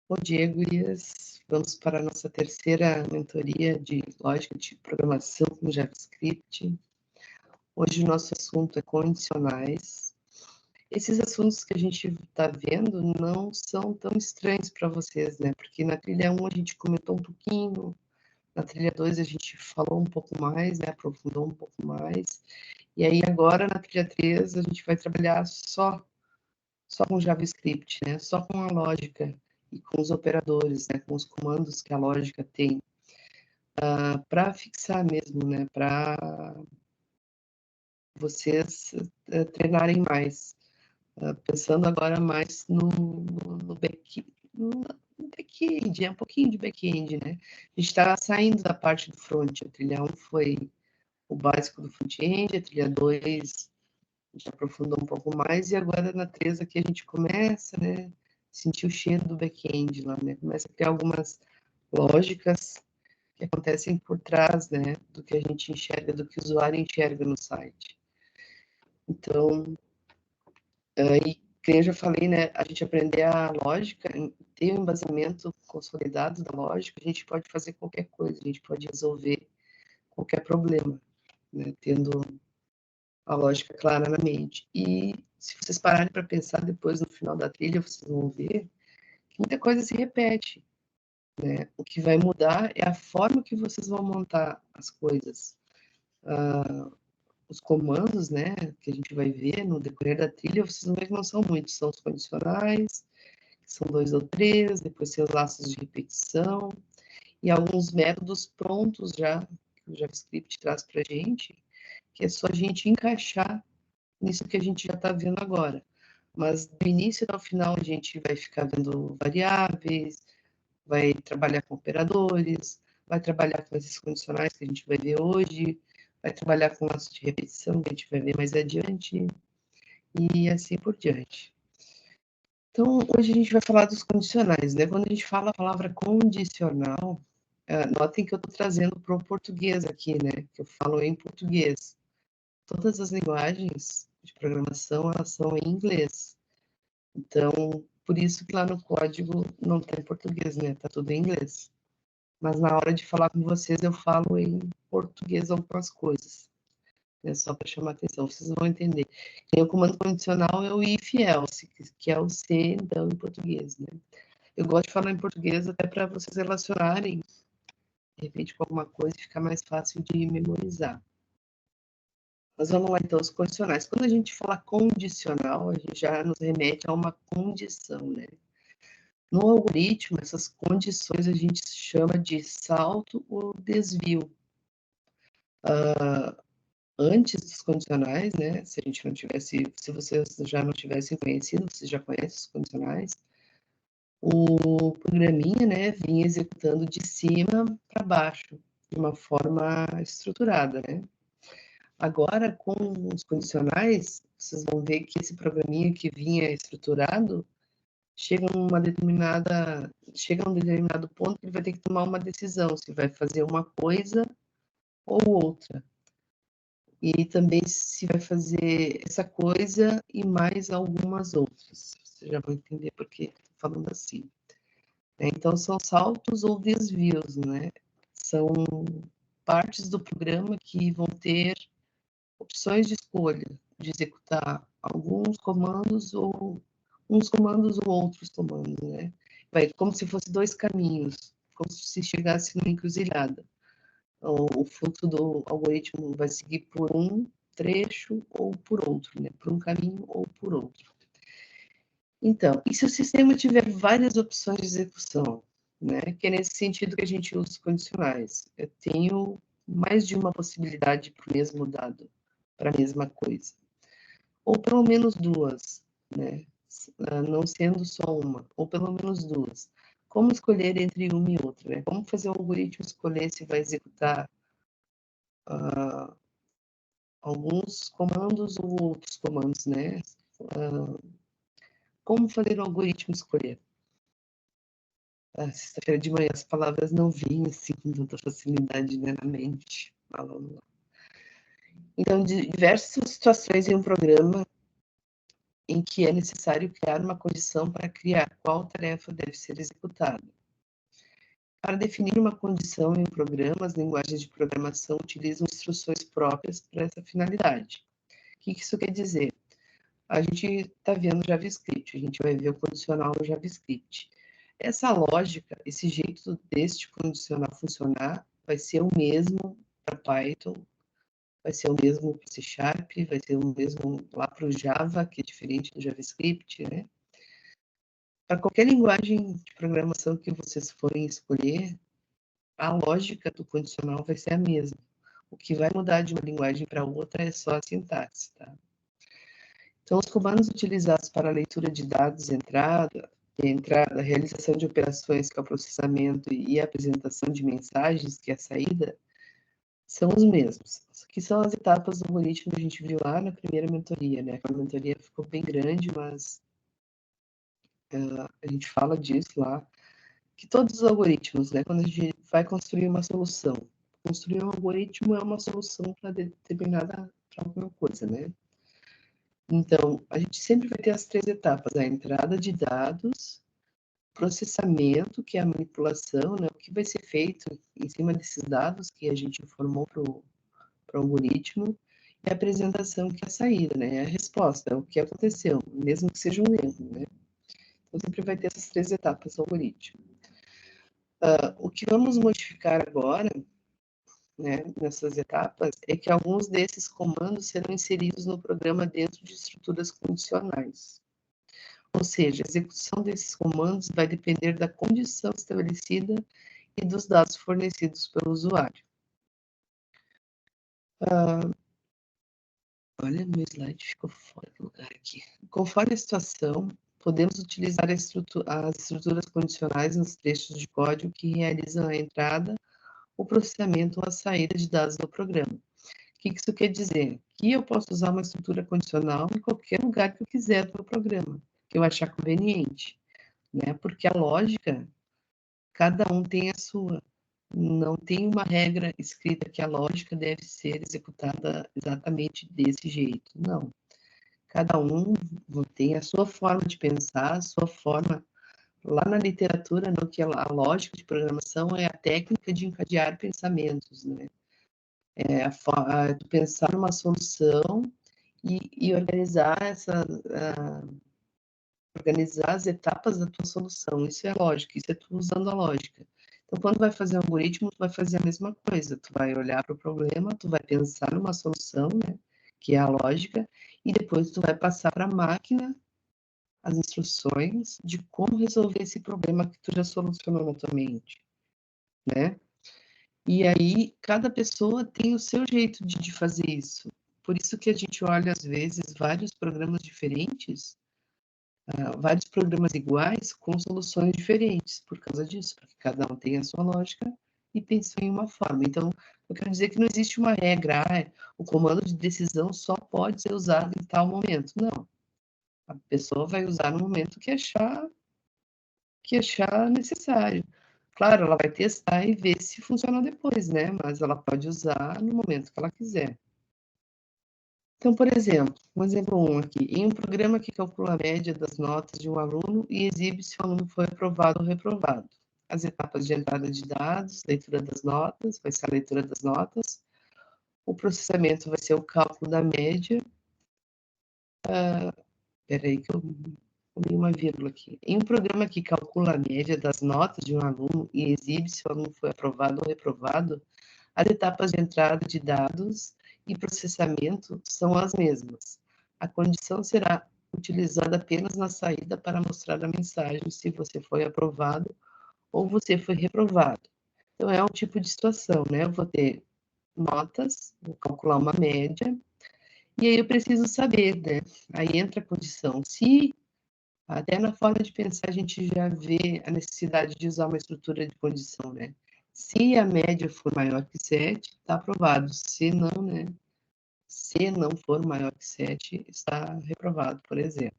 Bom dia, gurias. Vamos para a nossa terceira mentoria de lógica de programação com JavaScript. Hoje o nosso assunto é condicionais. Esses assuntos que a gente está vendo não são tão estranhos para vocês, né? Porque na trilha 1 a gente comentou um pouquinho, na trilha 2 a gente falou um pouco mais, né? Aprofundou um pouco mais. E aí agora na trilha 3 a gente vai trabalhar só com JavaScript, né? Só com a lógica e com os operadores, né? Com os comandos que a lógica tem, para fixar mesmo, né? Para vocês treinarem mais. Pensando agora mais no back-end, um pouquinho de back-end, né? A gente está saindo da parte do front. A trilha 1 foi o básico do front-end, a trilha 2 a gente aprofundou um pouco mais, e agora na 3 aqui a gente começa, né? Sentir o cheiro do back-end lá, né? Começa a criar algumas lógicas que acontecem por trás, né? Do que a gente enxerga, do que o usuário enxerga no site. Então, e como eu já falei, né? A gente aprender a lógica, ter um embasamento consolidado da lógica, a gente pode fazer qualquer coisa, a gente pode resolver qualquer problema, né? Tendo a lógica clara na mente. E se vocês pararem para pensar depois no final da trilha, vocês vão ver que muita coisa se repete, né? O que vai mudar é a forma que vocês vão montar as coisas. Os comandos, né, que a gente vai ver no decorrer da trilha, vocês vão ver que não são muitos, são os condicionais, que são 2 ou 3, depois tem os laços de repetição, e alguns métodos prontos já, que o JavaScript traz para a gente, que é só a gente encaixar nisso que a gente já está vendo agora. Mas do início ao final a gente vai ficar vendo variáveis, vai trabalhar com operadores, vai trabalhar com esses condicionais que a gente vai ver hoje, vai trabalhar com laços de repetição que a gente vai ver mais adiante, e assim por diante. Então, hoje a gente vai falar dos condicionais, né? Quando a gente fala a palavra condicional, notem que eu estou trazendo para o português aqui, né? Que eu falo em português. Todas as linguagens de programação, elas são em inglês. Então, por isso que lá no código não tem português, né? Tá tudo em inglês. Mas na hora de falar com vocês, eu falo em português algumas coisas. É só para chamar atenção, vocês vão entender. E o comando condicional é o if else, que é o se, então, em português, né? Eu gosto de falar em português até para vocês relacionarem, de repente, com alguma coisa e ficar mais fácil de memorizar. Mas vamos lá, então, os condicionais. Quando a gente fala condicional, a gente já nos remete a uma condição, né? No algoritmo, essas condições a gente chama de salto ou desvio. Antes dos condicionais, né? Se a gente não tivesse, se vocês já não tivessem conhecido, vocês já conhecem os condicionais, o programinha, né, vinha executando de cima para baixo, de uma forma estruturada, né? Agora, com os condicionais, vocês vão ver que esse programinha que vinha estruturado chega a um determinado ponto que ele vai ter que tomar uma decisão, se vai fazer uma coisa ou outra. E também se vai fazer essa coisa e mais algumas outras. Vocês já vão entender por que estou falando assim. Então, são saltos ou desvios, né? São partes do programa que vão ter opções de escolha, de executar alguns comandos ou uns comandos ou outros comandos, né? Vai como se fosse dois caminhos, como se chegasse numa encruzilhada. O fluxo do algoritmo vai seguir por um trecho ou por outro, né? Por um caminho ou por outro. Então, e se o sistema tiver várias opções de execução, né? Que é nesse sentido que a gente usa os condicionais. Eu tenho mais de uma possibilidade para o mesmo dado, para a mesma coisa. Ou pelo menos duas, né? Não sendo só uma, ou pelo menos duas. Como escolher entre uma e outra, né? Como fazer o algoritmo escolher se vai executar alguns comandos ou outros comandos, né? Como fazer o algoritmo escolher? Sexta-feira de manhã as palavras não vinham assim com tanta facilidade, né, na mente. Falando. Então, diversas situações em um programa em que é necessário criar uma condição para criar qual tarefa deve ser executada. Para definir uma condição em um programa, as linguagens de programação utilizam instruções próprias para essa finalidade. O que isso quer dizer? A gente está vendo JavaScript, a gente vai ver o condicional no JavaScript. Essa lógica, esse jeito deste condicional funcionar, vai ser o mesmo para Python, vai ser o mesmo para C Sharp, vai ser o mesmo lá para o Java, que é diferente do JavaScript, né? Para qualquer linguagem de programação que vocês forem escolher, a lógica do condicional vai ser a mesma. O que vai mudar de uma linguagem para outra é só a sintaxe, tá? Então, os comandos utilizados para a leitura de dados, entrada, realização de operações, que é o processamento, e a apresentação de mensagens, que é a saída, são os mesmos, que são as etapas do algoritmo que a gente viu lá na primeira mentoria, né? A mentoria ficou bem grande, mas a gente fala disso lá, que todos os algoritmos, né? Quando a gente vai construir uma solução, construir um algoritmo é uma solução para determinada pra alguma coisa, né? Então, a gente sempre vai ter as 3 etapas, a entrada de dados, processamento, que é a manipulação, né? O que vai ser feito em cima desses dados que a gente informou para o algoritmo, e a apresentação, que é a saída, né? É a resposta, é o que aconteceu, mesmo que seja um erro, né? Então, sempre vai ter essas 3 etapas do algoritmo. O que vamos modificar agora, né, nessas etapas, é que alguns desses comandos serão inseridos no programa dentro de estruturas condicionais. Ou seja, a execução desses comandos vai depender da condição estabelecida e dos dados fornecidos pelo usuário. Olha, meu slide ficou fora do lugar aqui. Conforme a situação, podemos utilizar as estruturas condicionais nos trechos de código que realizam a entrada, o processamento ou a saída de dados do programa. O que isso quer dizer? Que eu posso usar uma estrutura condicional em qualquer lugar que eu quiser do meu programa, que eu achar conveniente, né? Porque a lógica, cada um tem a sua. Não tem uma regra escrita que a lógica deve ser executada exatamente desse jeito. Não. Cada um tem a sua forma de pensar, a sua forma. Lá na literatura, no que a lógica de programação é a técnica de encadear pensamentos, né? É pensar numa solução e organizar organizar as etapas da tua solução. Isso é lógica, isso é tu usando a lógica. Então, quando vai fazer um algoritmo, tu vai fazer a mesma coisa. Tu vai olhar para o problema, tu vai pensar numa solução, né, que é a lógica, e depois tu vai passar para a máquina as instruções de como resolver esse problema que tu já solucionou na tua mente, né? E aí, cada pessoa tem o seu jeito de fazer isso. Por isso que a gente olha, às vezes, vários programas diferentes, vários programas iguais com soluções diferentes, por causa disso, porque cada um tem a sua lógica e pensou em uma forma. Então, eu quero dizer que não existe uma regra, o comando de decisão só pode ser usado em tal momento. Não. A pessoa vai usar no momento que achar necessário. Claro, ela vai testar e ver se funciona depois, né? Mas ela pode usar no momento que ela quiser. Então, por exemplo, um exemplo 1 aqui. Em um programa que calcula a média das notas de um aluno e exibe se o aluno foi aprovado ou reprovado. As etapas de entrada de dados, leitura das notas, vai ser a leitura das notas. O processamento vai ser o cálculo da média. Espera aí que eu comi uma vírgula aqui. Em um programa que calcula a média das notas de um aluno e exibe se o aluno foi aprovado ou reprovado, as etapas de entrada de dados e processamento são as mesmas. A condição será utilizada apenas na saída para mostrar a mensagem se você foi aprovado ou você foi reprovado. Então, é um tipo de situação, né? Eu vou ter notas, vou calcular uma média, e aí eu preciso saber, né? Aí entra a condição. Se até na forma de pensar a gente já vê a necessidade de usar uma estrutura de condição, né? Se a média for maior que 7, está aprovado. Se não, né? Se não for maior que 7, está reprovado, por exemplo.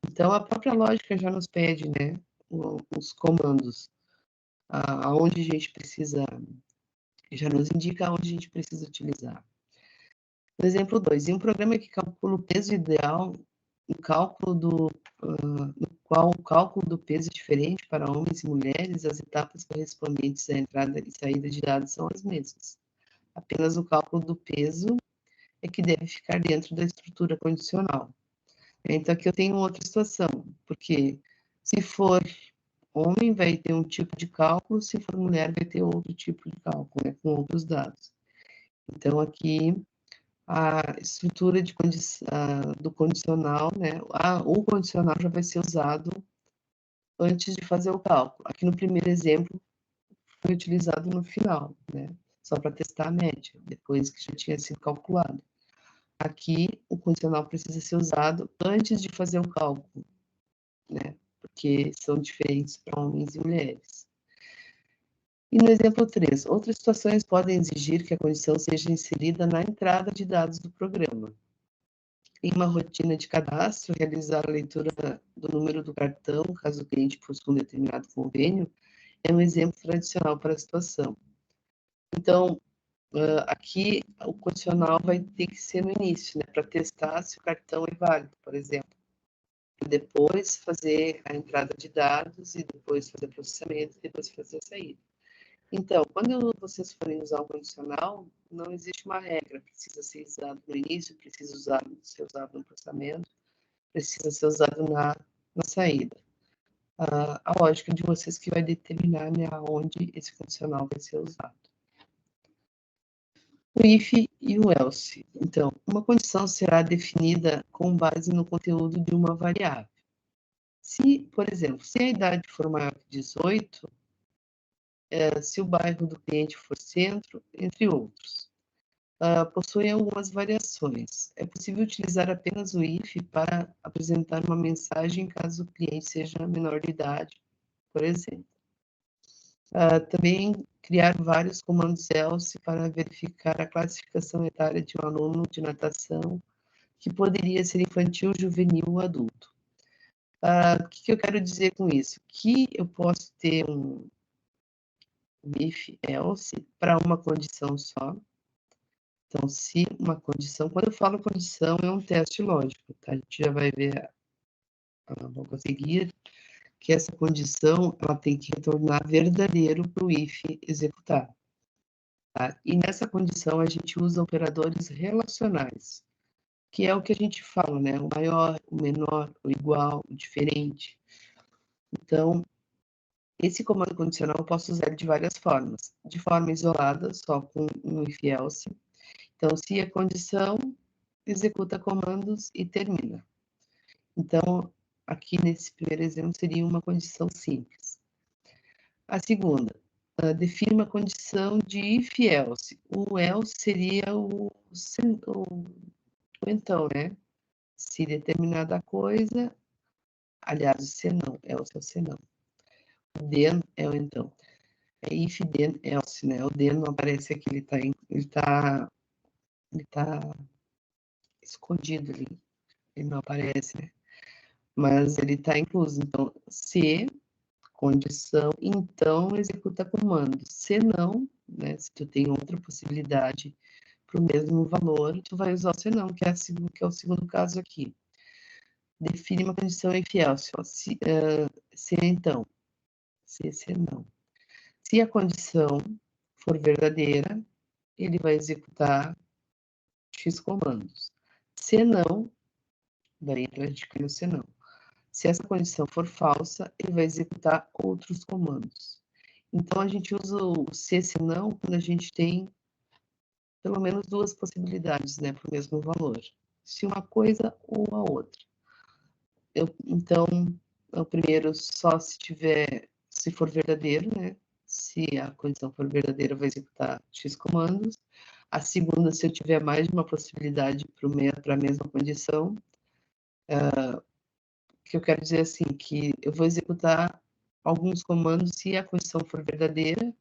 Então, a própria lógica já nos pede, né? Os comandos, aonde a gente precisa, já nos indica onde a gente precisa utilizar. No exemplo 2, em um programa que calcula o peso ideal um cálculo no qual o cálculo do peso é diferente para homens e mulheres, as etapas correspondentes à entrada e saída de dados são as mesmas. Apenas o cálculo do peso é que deve ficar dentro da estrutura condicional. Então, aqui eu tenho outra situação, porque se for homem, vai ter um tipo de cálculo, se for mulher, vai ter outro tipo de cálculo, né, com outros dados. Então, aqui, a estrutura do condicional, né, o condicional já vai ser usado antes de fazer o cálculo. Aqui no primeiro exemplo, foi utilizado no final, né, só para testar a média, depois que já tinha sido calculado. Aqui, o condicional precisa ser usado antes de fazer o cálculo, né, porque são diferentes para homens e mulheres. E no exemplo 3, outras situações podem exigir que a condição seja inserida na entrada de dados do programa. Em uma rotina de cadastro, realizar a leitura do número do cartão, caso o cliente possua um determinado convênio, é um exemplo tradicional para a situação. Então, aqui o condicional vai ter que ser no início, né, para testar se o cartão é válido, por exemplo. E depois fazer a entrada de dados, e depois fazer o processamento, e depois fazer a saída. Então, quando vocês forem usar um condicional, não existe uma regra, precisa ser usado no início, precisa ser usado no processamento, precisa ser usado na saída. A lógica de vocês que vai determinar, né, onde esse condicional vai ser usado. O if e o else. Então, uma condição será definida com base no conteúdo de uma variável. Se, por exemplo, se a idade for maior que 18, se o bairro do cliente for centro, entre outros. Possuem algumas variações. É possível utilizar apenas o if para apresentar uma mensagem caso o cliente seja menor de idade, por exemplo. Também criar vários comandos else para verificar a classificação etária de um aluno de natação, que poderia ser infantil, juvenil ou adulto. O que eu quero dizer com isso? Que eu posso ter um if else para uma condição só. Então, se uma condição, quando eu falo condição, é um teste lógico, tá? A gente já vai ver logo a seguir que essa condição ela tem que retornar verdadeiro para o if executar. Tá? E nessa condição a gente usa operadores relacionais, que é o que a gente fala, né? O maior, o menor, o igual, o diferente. Então, esse comando condicional eu posso usar de várias formas. De forma isolada, só com um if-else. Então, se a condição, executa comandos e termina. Então, aqui nesse primeiro exemplo, seria uma condição simples. A segunda, define uma condição de if-else. O else seria o então, né? Se determinada coisa, aliás, o se não, else é o se não. O then é o então. É if, then, else, né? O then não aparece aqui, ele tá escondido ali. Ele não aparece, né? Mas ele está incluso. Então, se condição, então executa comando. Se não, né, se tu tem outra possibilidade para o mesmo valor, tu vai usar o se não, que é o segundo caso aqui. Define uma condição infiel, se então, se não. Se a condição for verdadeira, ele vai executar X comandos. Se não, daí a gente cria o se não. Se essa condição for falsa, ele vai executar outros comandos. Então, a gente usa o se não quando a gente tem pelo menos duas possibilidades, né, para o mesmo valor. Se uma coisa ou a outra. Então, o primeiro só se for verdadeiro, né? Se a condição for verdadeira, vai executar X comandos. A segunda, se eu tiver mais de uma possibilidade para a mesma condição, que eu quero dizer assim, que eu vou executar alguns comandos se a condição for verdadeira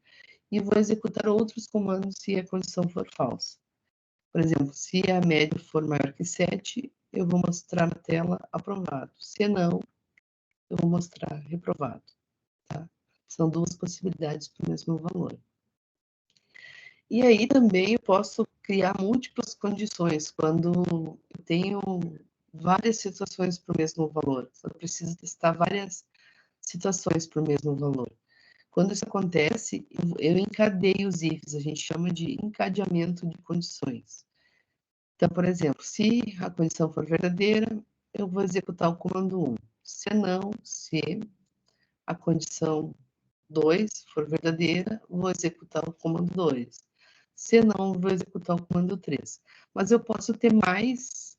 e vou executar outros comandos se a condição for falsa. Por exemplo, se a média for maior que 7, eu vou mostrar na tela aprovado. Se não, eu vou mostrar reprovado. Tá? São duas possibilidades para o mesmo valor. E aí também eu posso criar múltiplas condições. Quando eu tenho várias situações para o mesmo valor, quando eu preciso testar várias situações para o mesmo valor. Quando isso acontece, eu encadeio os ifs, a gente chama de encadeamento de condições. Então, por exemplo, se a condição for verdadeira, eu vou executar o comando 1. Se não, se a condição 2 for verdadeira, vou executar o comando 2. Se não, vou executar o comando 3. Mas eu posso ter mais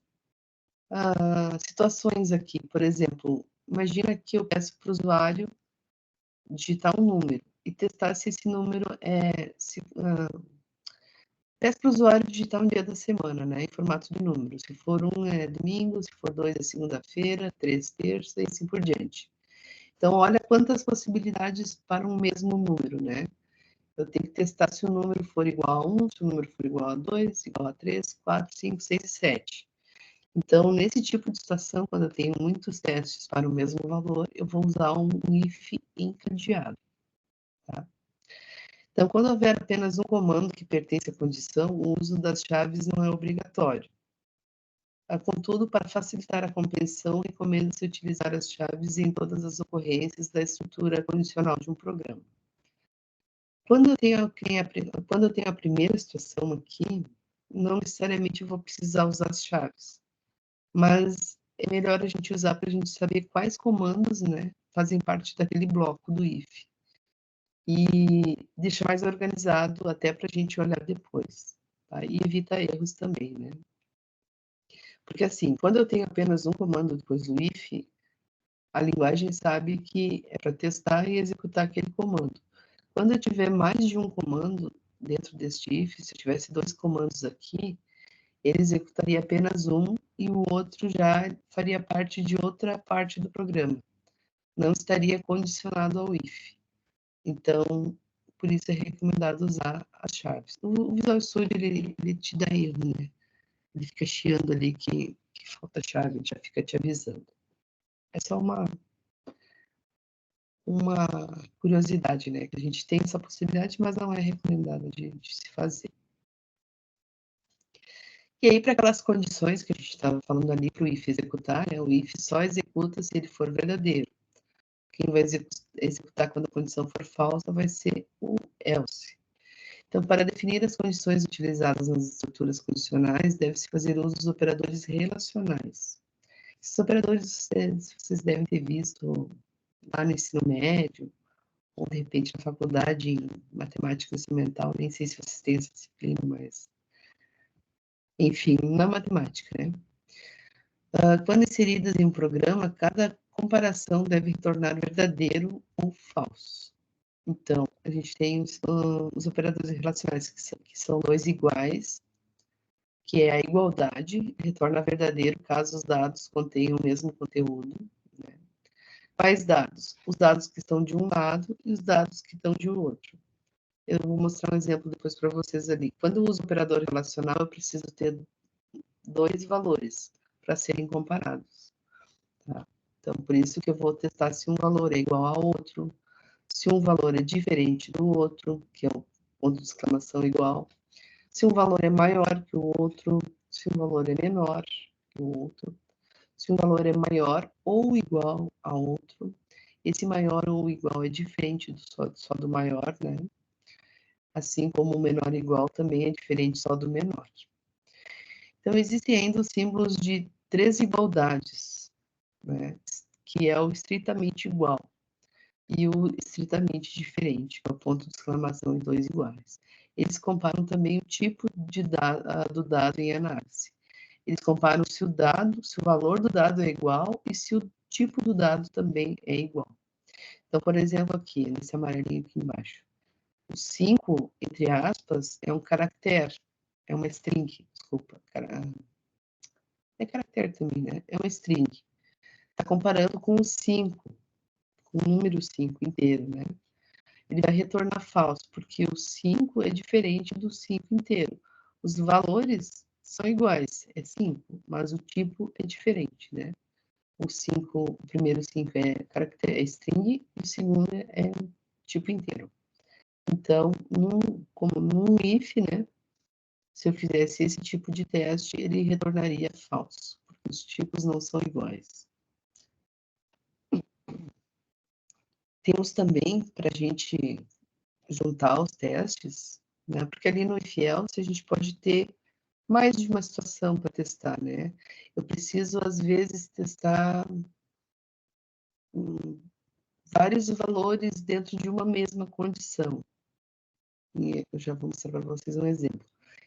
situações aqui. Por exemplo, imagina que eu peço para o usuário digitar um número e testar se esse número peço para o usuário digitar um dia da semana, né, em formato de número. Se for 1 é domingo, se for 2 é segunda-feira, 3 terça e assim por diante. Então, olha quantas possibilidades para um mesmo número, né? Eu tenho que testar se o número for igual a 1, se o número for igual a 2, igual a 3, 4, 5, 6 e 7. Então, nesse tipo de situação, quando eu tenho muitos testes para o mesmo valor, eu vou usar um if encadeado. Tá? Então, quando houver apenas um comando que pertence à condição, o uso das chaves não é obrigatório. Contudo, para facilitar a compreensão, recomenda-se utilizar as chaves em todas as ocorrências da estrutura condicional de um programa. Quando eu tenho a primeira situação aqui, não necessariamente eu vou precisar usar as chaves, mas é melhor a gente usar para a gente saber quais comandos, né, fazem parte daquele bloco do if. E deixar mais organizado até para a gente olhar depois, tá? E evita erros também, né? Porque assim, quando eu tenho apenas um comando depois do if, a linguagem sabe que é para testar e executar aquele comando. Quando eu tiver mais de um comando dentro deste if, se eu tivesse 2 comandos aqui, ele executaria apenas um e o outro já faria parte de outra parte do programa. Não estaria condicionado ao if. Então, por isso é recomendado usar as chaves. O Visual Studio, ele te dá erro, né? Ele fica chiando ali que falta chave, já fica te avisando. É só uma curiosidade, né? Que a gente tem essa possibilidade, mas não é recomendado de se fazer. E aí, para aquelas condições que a gente estava falando ali para o if executar, né? O if só executa se ele for verdadeiro. Quem vai executar quando a condição for falsa vai ser o else. Então, para definir as condições utilizadas nas estruturas condicionais, deve-se fazer uso dos operadores relacionais. Esses operadores vocês devem ter visto lá no ensino médio, ou de repente na faculdade em matemática instrumental, nem sei se vocês têm essa disciplina, mas enfim, na matemática, né? Quando inseridas em um programa, cada comparação deve retornar verdadeiro ou falso. Então, a gente tem os operadores relacionais que são 2 iguais, que é a igualdade, retorna verdadeiro caso os dados contenham o mesmo conteúdo. Né? Quais dados? Os dados que estão de um lado e os dados que estão de outro. Eu vou mostrar um exemplo depois para vocês ali. Quando eu uso operador relacional, eu preciso ter 2 valores para serem comparados. Tá? Então, por isso que eu vou testar se um valor é igual ao outro, se um valor é diferente do outro, que é o ponto de exclamação igual, se um valor é maior que o outro, se um valor é menor que o outro, se um valor é maior ou igual a outro, esse maior ou igual é diferente só do maior, né? Assim como o menor igual também é diferente só do menor. Então, existem ainda os símbolos de 3 igualdades, né? Que é o estritamente igual e o estritamente diferente, que é o ponto de exclamação e 2 iguais. Eles comparam também o tipo do dado em análise. Eles comparam se o valor do dado é igual e se o tipo do dado também é igual. Então, por exemplo, aqui, nesse amarelinho aqui embaixo, o 5, entre aspas, é um caractere, é uma string, desculpa, é caractere também, né? É uma string. Está comparando com o 5, com o número 5 inteiro, né? Ele vai retornar falso, porque o 5 é diferente do 5 inteiro. Os valores são iguais, é 5, mas o tipo é diferente, né? O primeiro 5 é caractere, é string, e o segundo é tipo inteiro. Então, como num if, né? Se eu fizesse esse tipo de teste, ele retornaria falso, os tipos não são iguais. Temos também, para a gente juntar os testes, né? Porque ali no IFIEL, a gente pode ter mais de uma situação para testar, né? Eu preciso, às vezes, testar vários valores dentro de uma mesma condição. E eu já vou mostrar para vocês um exemplo.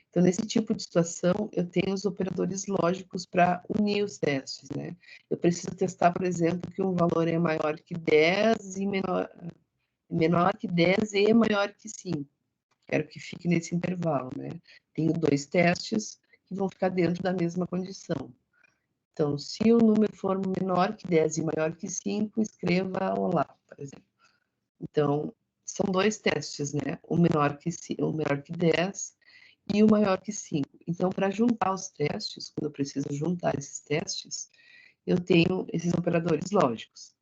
Então, nesse tipo de situação, eu tenho os operadores lógicos para unir os testes, né? Eu preciso testar, por exemplo, que um valor é maior que 10 e menor que 10 e maior que 5. Quero que fique nesse intervalo, né? Tenho dois testes que vão ficar dentro da mesma condição. Então, se o número for menor que 10 e maior que 5, escreva olá, por exemplo. Então, são dois testes, né? O menor que 10 e o maior que 5. Então, para juntar os testes, quando eu preciso juntar esses testes, eu tenho esses operadores lógicos.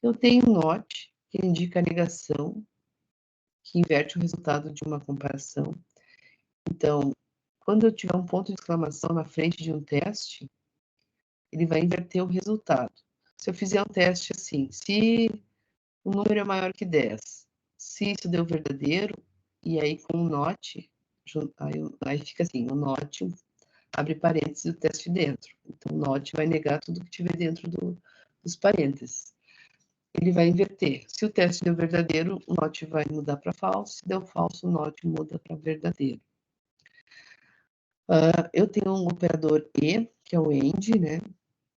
Eu tenho o NOT, que indica a negação, que inverte o resultado de uma comparação. Então, quando eu tiver um ponto de exclamação na frente de um teste, ele vai inverter o resultado. Se eu fizer um teste assim, se o número é maior que 10, se isso deu verdadeiro, e aí com o NOT, aí fica assim, o NOT abre parênteses e o teste dentro. Então, o NOT vai negar tudo que tiver dentro dos parênteses. Ele vai inverter. Se o teste deu verdadeiro, o NOT vai mudar para falso. Se deu falso, o NOT muda para verdadeiro. Eu tenho um operador E, que é o AND, né?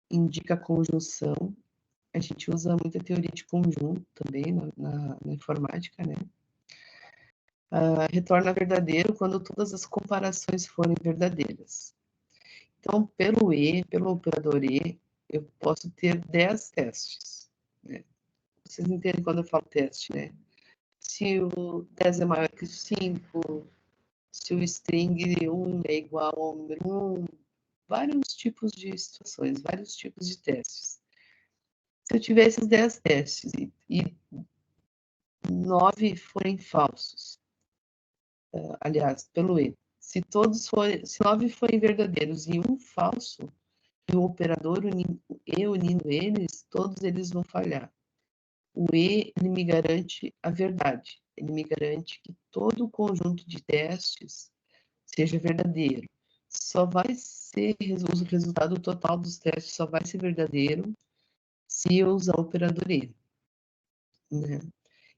Indica a conjunção. A gente usa muita teoria de conjunto também na informática, né? Retorna verdadeiro quando todas as comparações forem verdadeiras. Então, pelo operador E, eu posso ter 10 testes, né? Vocês entendem quando eu falo teste, né? Se o 10 é maior que 5, se o string 1 é igual ao número 1, vários tipos de situações, vários tipos de testes. Se eu tiver esses 10 testes e 9 forem falsos, aliás, pelo E, se 9 forem verdadeiros e um falso, e o operador unindo eles, todos eles vão falhar. O E, ele me garante a verdade. Ele me garante que todo o conjunto de testes seja verdadeiro. Só vai ser, o resultado total dos testes só vai ser verdadeiro se eu usar o operador E, né?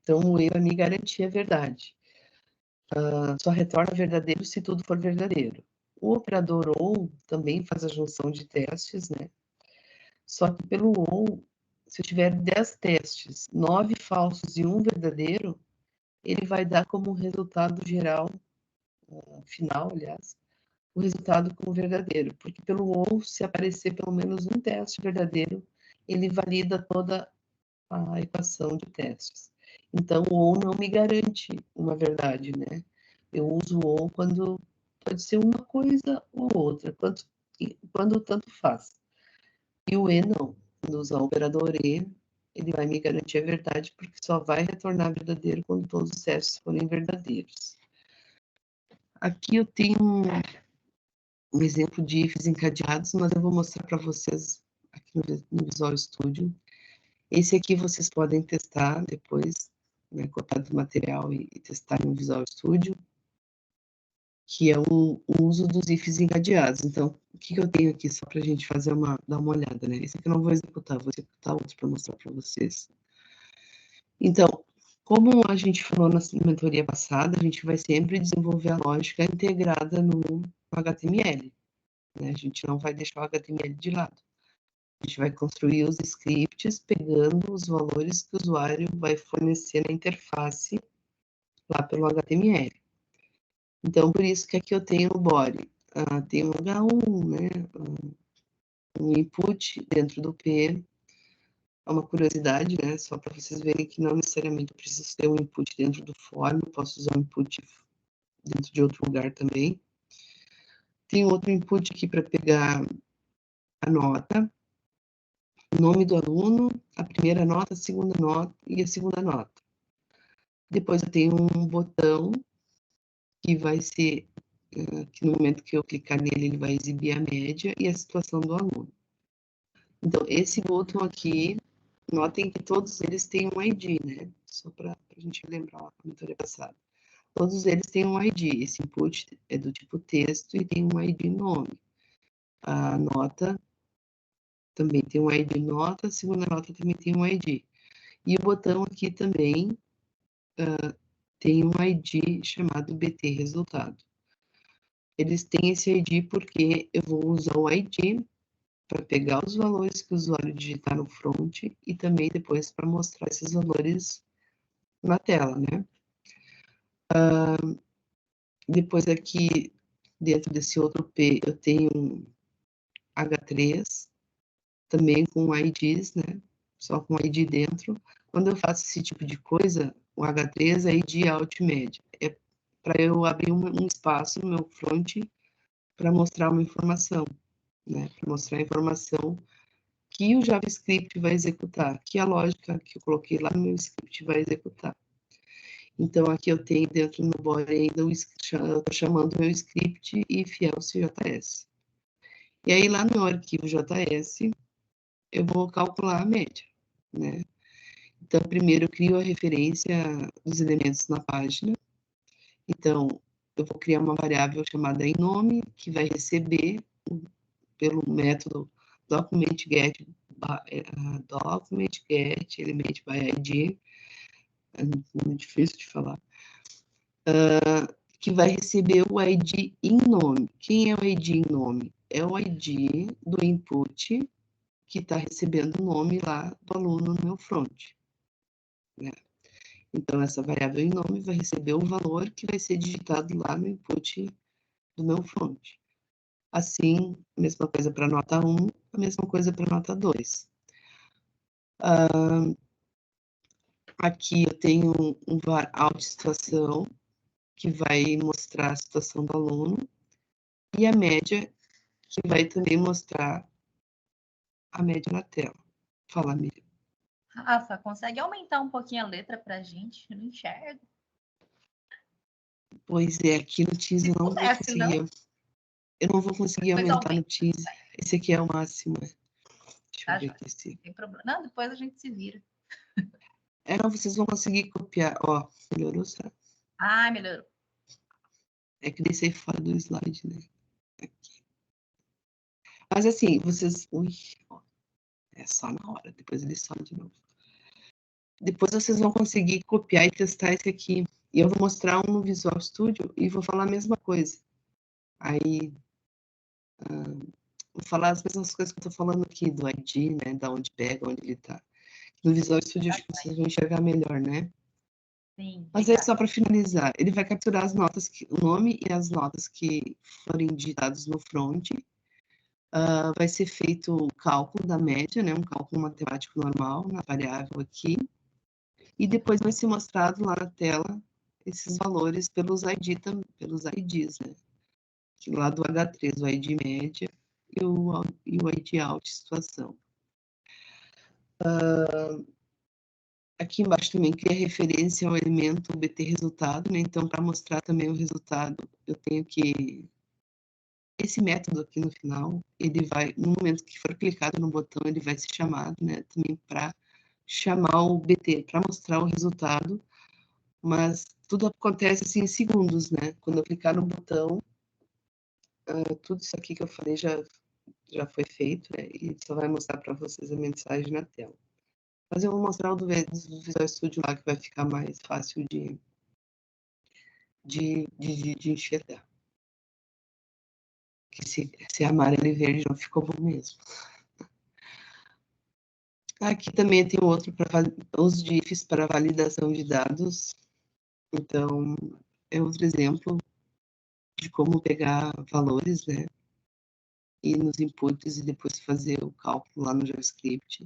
Então, o E vai me garantir a verdade. Só retorna verdadeiro se tudo for verdadeiro. O operador OU também faz a junção de testes, né? Só que pelo OU, se eu tiver 10 testes, 9 falsos e 1 verdadeiro, ele vai dar como resultado geral, final, aliás, o resultado como verdadeiro. Porque pelo OU, se aparecer pelo menos um teste verdadeiro, ele valida toda a equação de testes. Então, o OU não me garante uma verdade, né? Eu uso o OU quando pode ser uma coisa ou outra, quando tanto faz. E o E não. Quando usar o operador E, ele vai me garantir a verdade, porque só vai retornar verdadeiro quando todos os testes forem verdadeiros. Aqui eu tenho um exemplo de ifs encadeados, mas eu vou mostrar para vocês aqui no Visual Studio. Esse aqui vocês podem testar depois, né, copiar do material e testar no Visual Studio, que é o uso dos ifs encadeados. Então, o que eu tenho aqui, só para a gente dar uma olhada, né? Esse aqui eu não vou executar outro para mostrar para vocês. Então, como a gente falou na mentoria passada, a gente vai sempre desenvolver a lógica integrada no HTML, né? A gente não vai deixar o HTML de lado. A gente vai construir os scripts pegando os valores que o usuário vai fornecer na interface lá pelo HTML. Então, por isso que aqui eu tenho o body. Tem um H1, né? Um input dentro do P. É uma curiosidade, né? Só para vocês verem que não necessariamente eu preciso ter um input dentro do form, eu posso usar um input dentro de outro lugar também. Tem outro input aqui para pegar a nota, o nome do aluno, a primeira nota, a segunda nota e a segunda nota. Depois eu tenho um botão que vai ser, que no momento que eu clicar nele, ele vai exibir a média e a situação do aluno. Então, esse botão aqui, notem que todos eles têm um ID, né? Só para a gente lembrar a mentoria passada. Todos eles têm um ID. Esse input é do tipo texto e tem um ID nome. A nota também tem um ID nota, a segunda nota também tem um ID. E o botão aqui também tem um ID chamado BT resultado. Eles têm esse ID porque eu vou usar o ID para pegar os valores que o usuário digitar no front e também depois para mostrar esses valores na tela, né? Depois aqui, dentro desse outro P, eu tenho um H3, também com IDs, né? Só com ID dentro. Quando eu faço esse tipo de coisa, o H3 é ID Alt Média. É para eu abrir um espaço no meu front para mostrar uma informação, né? Para mostrar a informação que o JavaScript vai executar, que a lógica que eu coloquei lá no meu script vai executar. Então, aqui eu tenho dentro do meu body ainda, eu estou chamando o meu script if else JS. E aí, lá no meu arquivo JS, eu vou calcular a média, né? Então, primeiro eu crio a referência dos elementos na página. Então, eu vou criar uma variável chamada inNome, que vai receber pelo método document_get element by ID, é muito difícil de falar, que vai receber o ID inNome. Quem é o ID inNome? É o ID do input que está recebendo o nome lá do aluno no meu front, né? Então, essa variável inNome vai receber o valor que vai ser digitado lá no input do meu front. Assim, a mesma coisa para a nota 1, a mesma coisa para a nota 2. Aqui eu tenho um var alt situação, que vai mostrar a situação do aluno, e a média, que vai também mostrar a média na tela. Fala, Miriam. Rafa, consegue aumentar um pouquinho a letra para a gente? Eu não enxergo. Pois é, aqui no Teams eu não vou Acontece, conseguir. não? Eu não vou conseguir Depois aumentar no aumenta. Teams. Esse aqui é o máximo. Deixa eu Tá, ver Jorge? aqui se. Não tem problema. Não, depois a gente se vira. Não, vocês vão conseguir copiar. Ó, melhorou, será? Ah, melhorou. É que deixei fora do slide, né? Aqui. Mas assim, vocês. Ui, ó, é só na hora, depois ele sobe de novo. Depois vocês vão conseguir copiar e testar esse aqui. E eu vou mostrar um no Visual Studio e vou falar a mesma coisa. Aí, vou falar as mesmas coisas que eu tô falando aqui, do ID, né? Da onde pega, onde ele tá. No Visual Studio, acho que vocês vão enxergar melhor, né? Sim, Mas aí, só para finalizar, ele vai capturar as notas, o nome e as notas que forem digitados no front. Vai ser feito o cálculo da média, né? Um cálculo matemático normal na variável aqui. E depois vai ser mostrado lá na tela esses valores pelos IDs, né? Lá do H3, o ID média e o ID alt situação. Aqui embaixo também cria referência ao elemento BT resultado, né? Então, para mostrar também o resultado, eu tenho que... Esse método aqui no final, ele vai, no momento que for clicado no botão, ele vai ser chamado, né? Também para chamar o BT, para mostrar o resultado, mas tudo acontece assim em segundos, né? Quando eu clicar no botão, tudo isso aqui que eu falei já foi feito, né? E só vai mostrar para vocês a mensagem na tela. Mas eu vou mostrar o do Visual Studio lá, que vai ficar mais fácil de enxergar. Que se amarelo e verde não ficou bom mesmo. Aqui também tem outro para os diffs para validação de dados. Então, é outro exemplo de como pegar valores, né? Ir nos inputs e depois fazer o cálculo lá no JavaScript.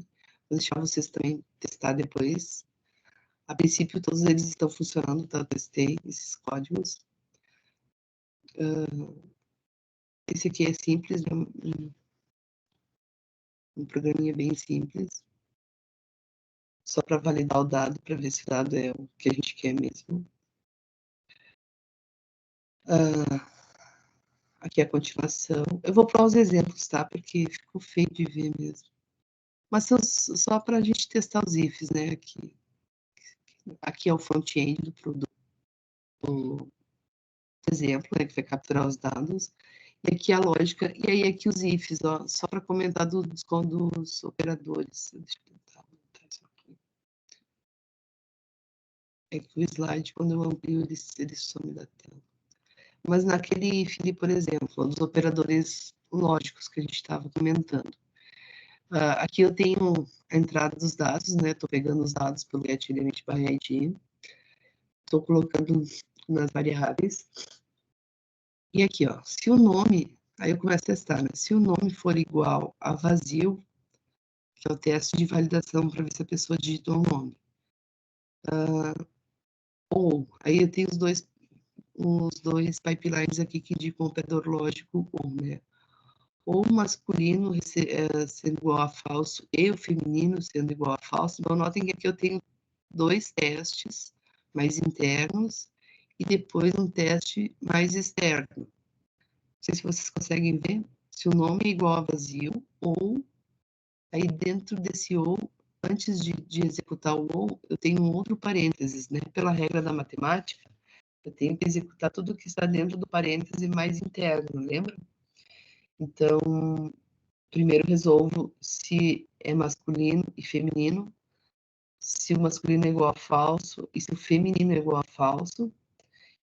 Vou deixar vocês também testar depois. A princípio, todos eles estão funcionando, tá? Eu testei esses códigos. Esse aqui é simples, né? Um programinha bem simples. Só para validar o dado, para ver se o dado é o que a gente quer mesmo. Aqui é a continuação. Eu vou para os exemplos, tá? Porque ficou feio de ver mesmo. Mas são só para a gente testar os ifs, né? Aqui é o front-end do produto, do exemplo, né, que vai capturar os dados. E aqui a lógica, e aí aqui os ifs, ó, só para comentar dos operadores. Deixa eu tentar montar isso aqui. É que o slide, quando eu amplio, ele some da tela. Mas naquele if, por exemplo, dos operadores lógicos que a gente estava comentando. Aqui eu tenho a entrada dos dados, né? Estou pegando os dados pelo getElement by ID. Estou colocando nas variáveis. E aqui, ó, se o nome, aí eu começo a testar, né? Se o nome for igual a vazio, que é o teste de validação para ver se a pessoa digitou o nome. Ou, aí eu tenho os dois pipelines aqui que indicam o operador lógico ou, né? Ou o masculino sendo igual a falso e o feminino sendo igual a falso. Então, notem que aqui eu tenho dois testes mais internos e depois um teste mais externo. Não sei se vocês conseguem ver. Se o nome é igual a vazio, ou aí dentro desse ou, antes de executar o ou, eu tenho um outro parênteses, né? Pela regra da matemática, eu tenho que executar tudo que está dentro do parêntese mais interno, lembra? Então, primeiro resolvo se é masculino e feminino, se o masculino é igual a falso e se o feminino é igual a falso.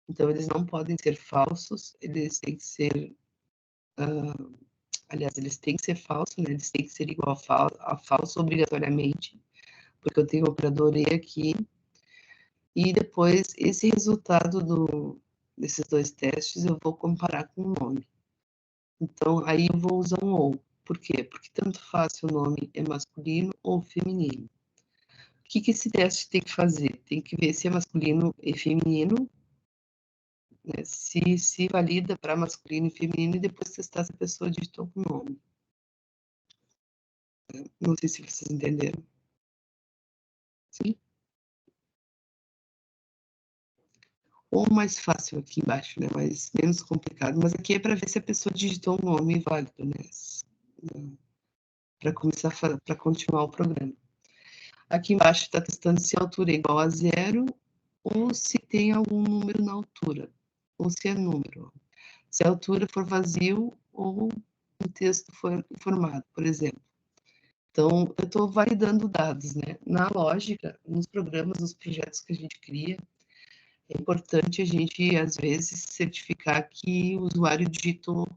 Então, eles não podem ser falsos, eles têm que ser... aliás, eles têm que ser falsos, né? Eles têm que ser igual a falso obrigatoriamente, porque eu tenho o operador e aqui. E depois, esse resultado desses dois testes, eu vou comparar com o nome. Então, aí eu vou usar um ou. Por quê? Porque tanto faz se o nome é masculino ou feminino. O que esse teste tem que fazer? Tem que ver se é masculino e feminino, né? Se valida para masculino e feminino, e depois testar se a pessoa digitou o nome. Não sei se vocês entenderam. Sim? Ou mais fácil aqui embaixo, né? Mas menos complicado. Mas aqui é para ver se a pessoa digitou um nome válido, né? Para começar, para continuar o programa. Aqui embaixo está testando se a altura é igual a 0 ou se tem algum número na altura, ou se é número. Se a altura for vazio ou o texto for informado, por exemplo. Então, eu estou validando dados, né? Na lógica, nos programas, nos projetos que a gente cria, é importante a gente, às vezes, certificar que o usuário digitou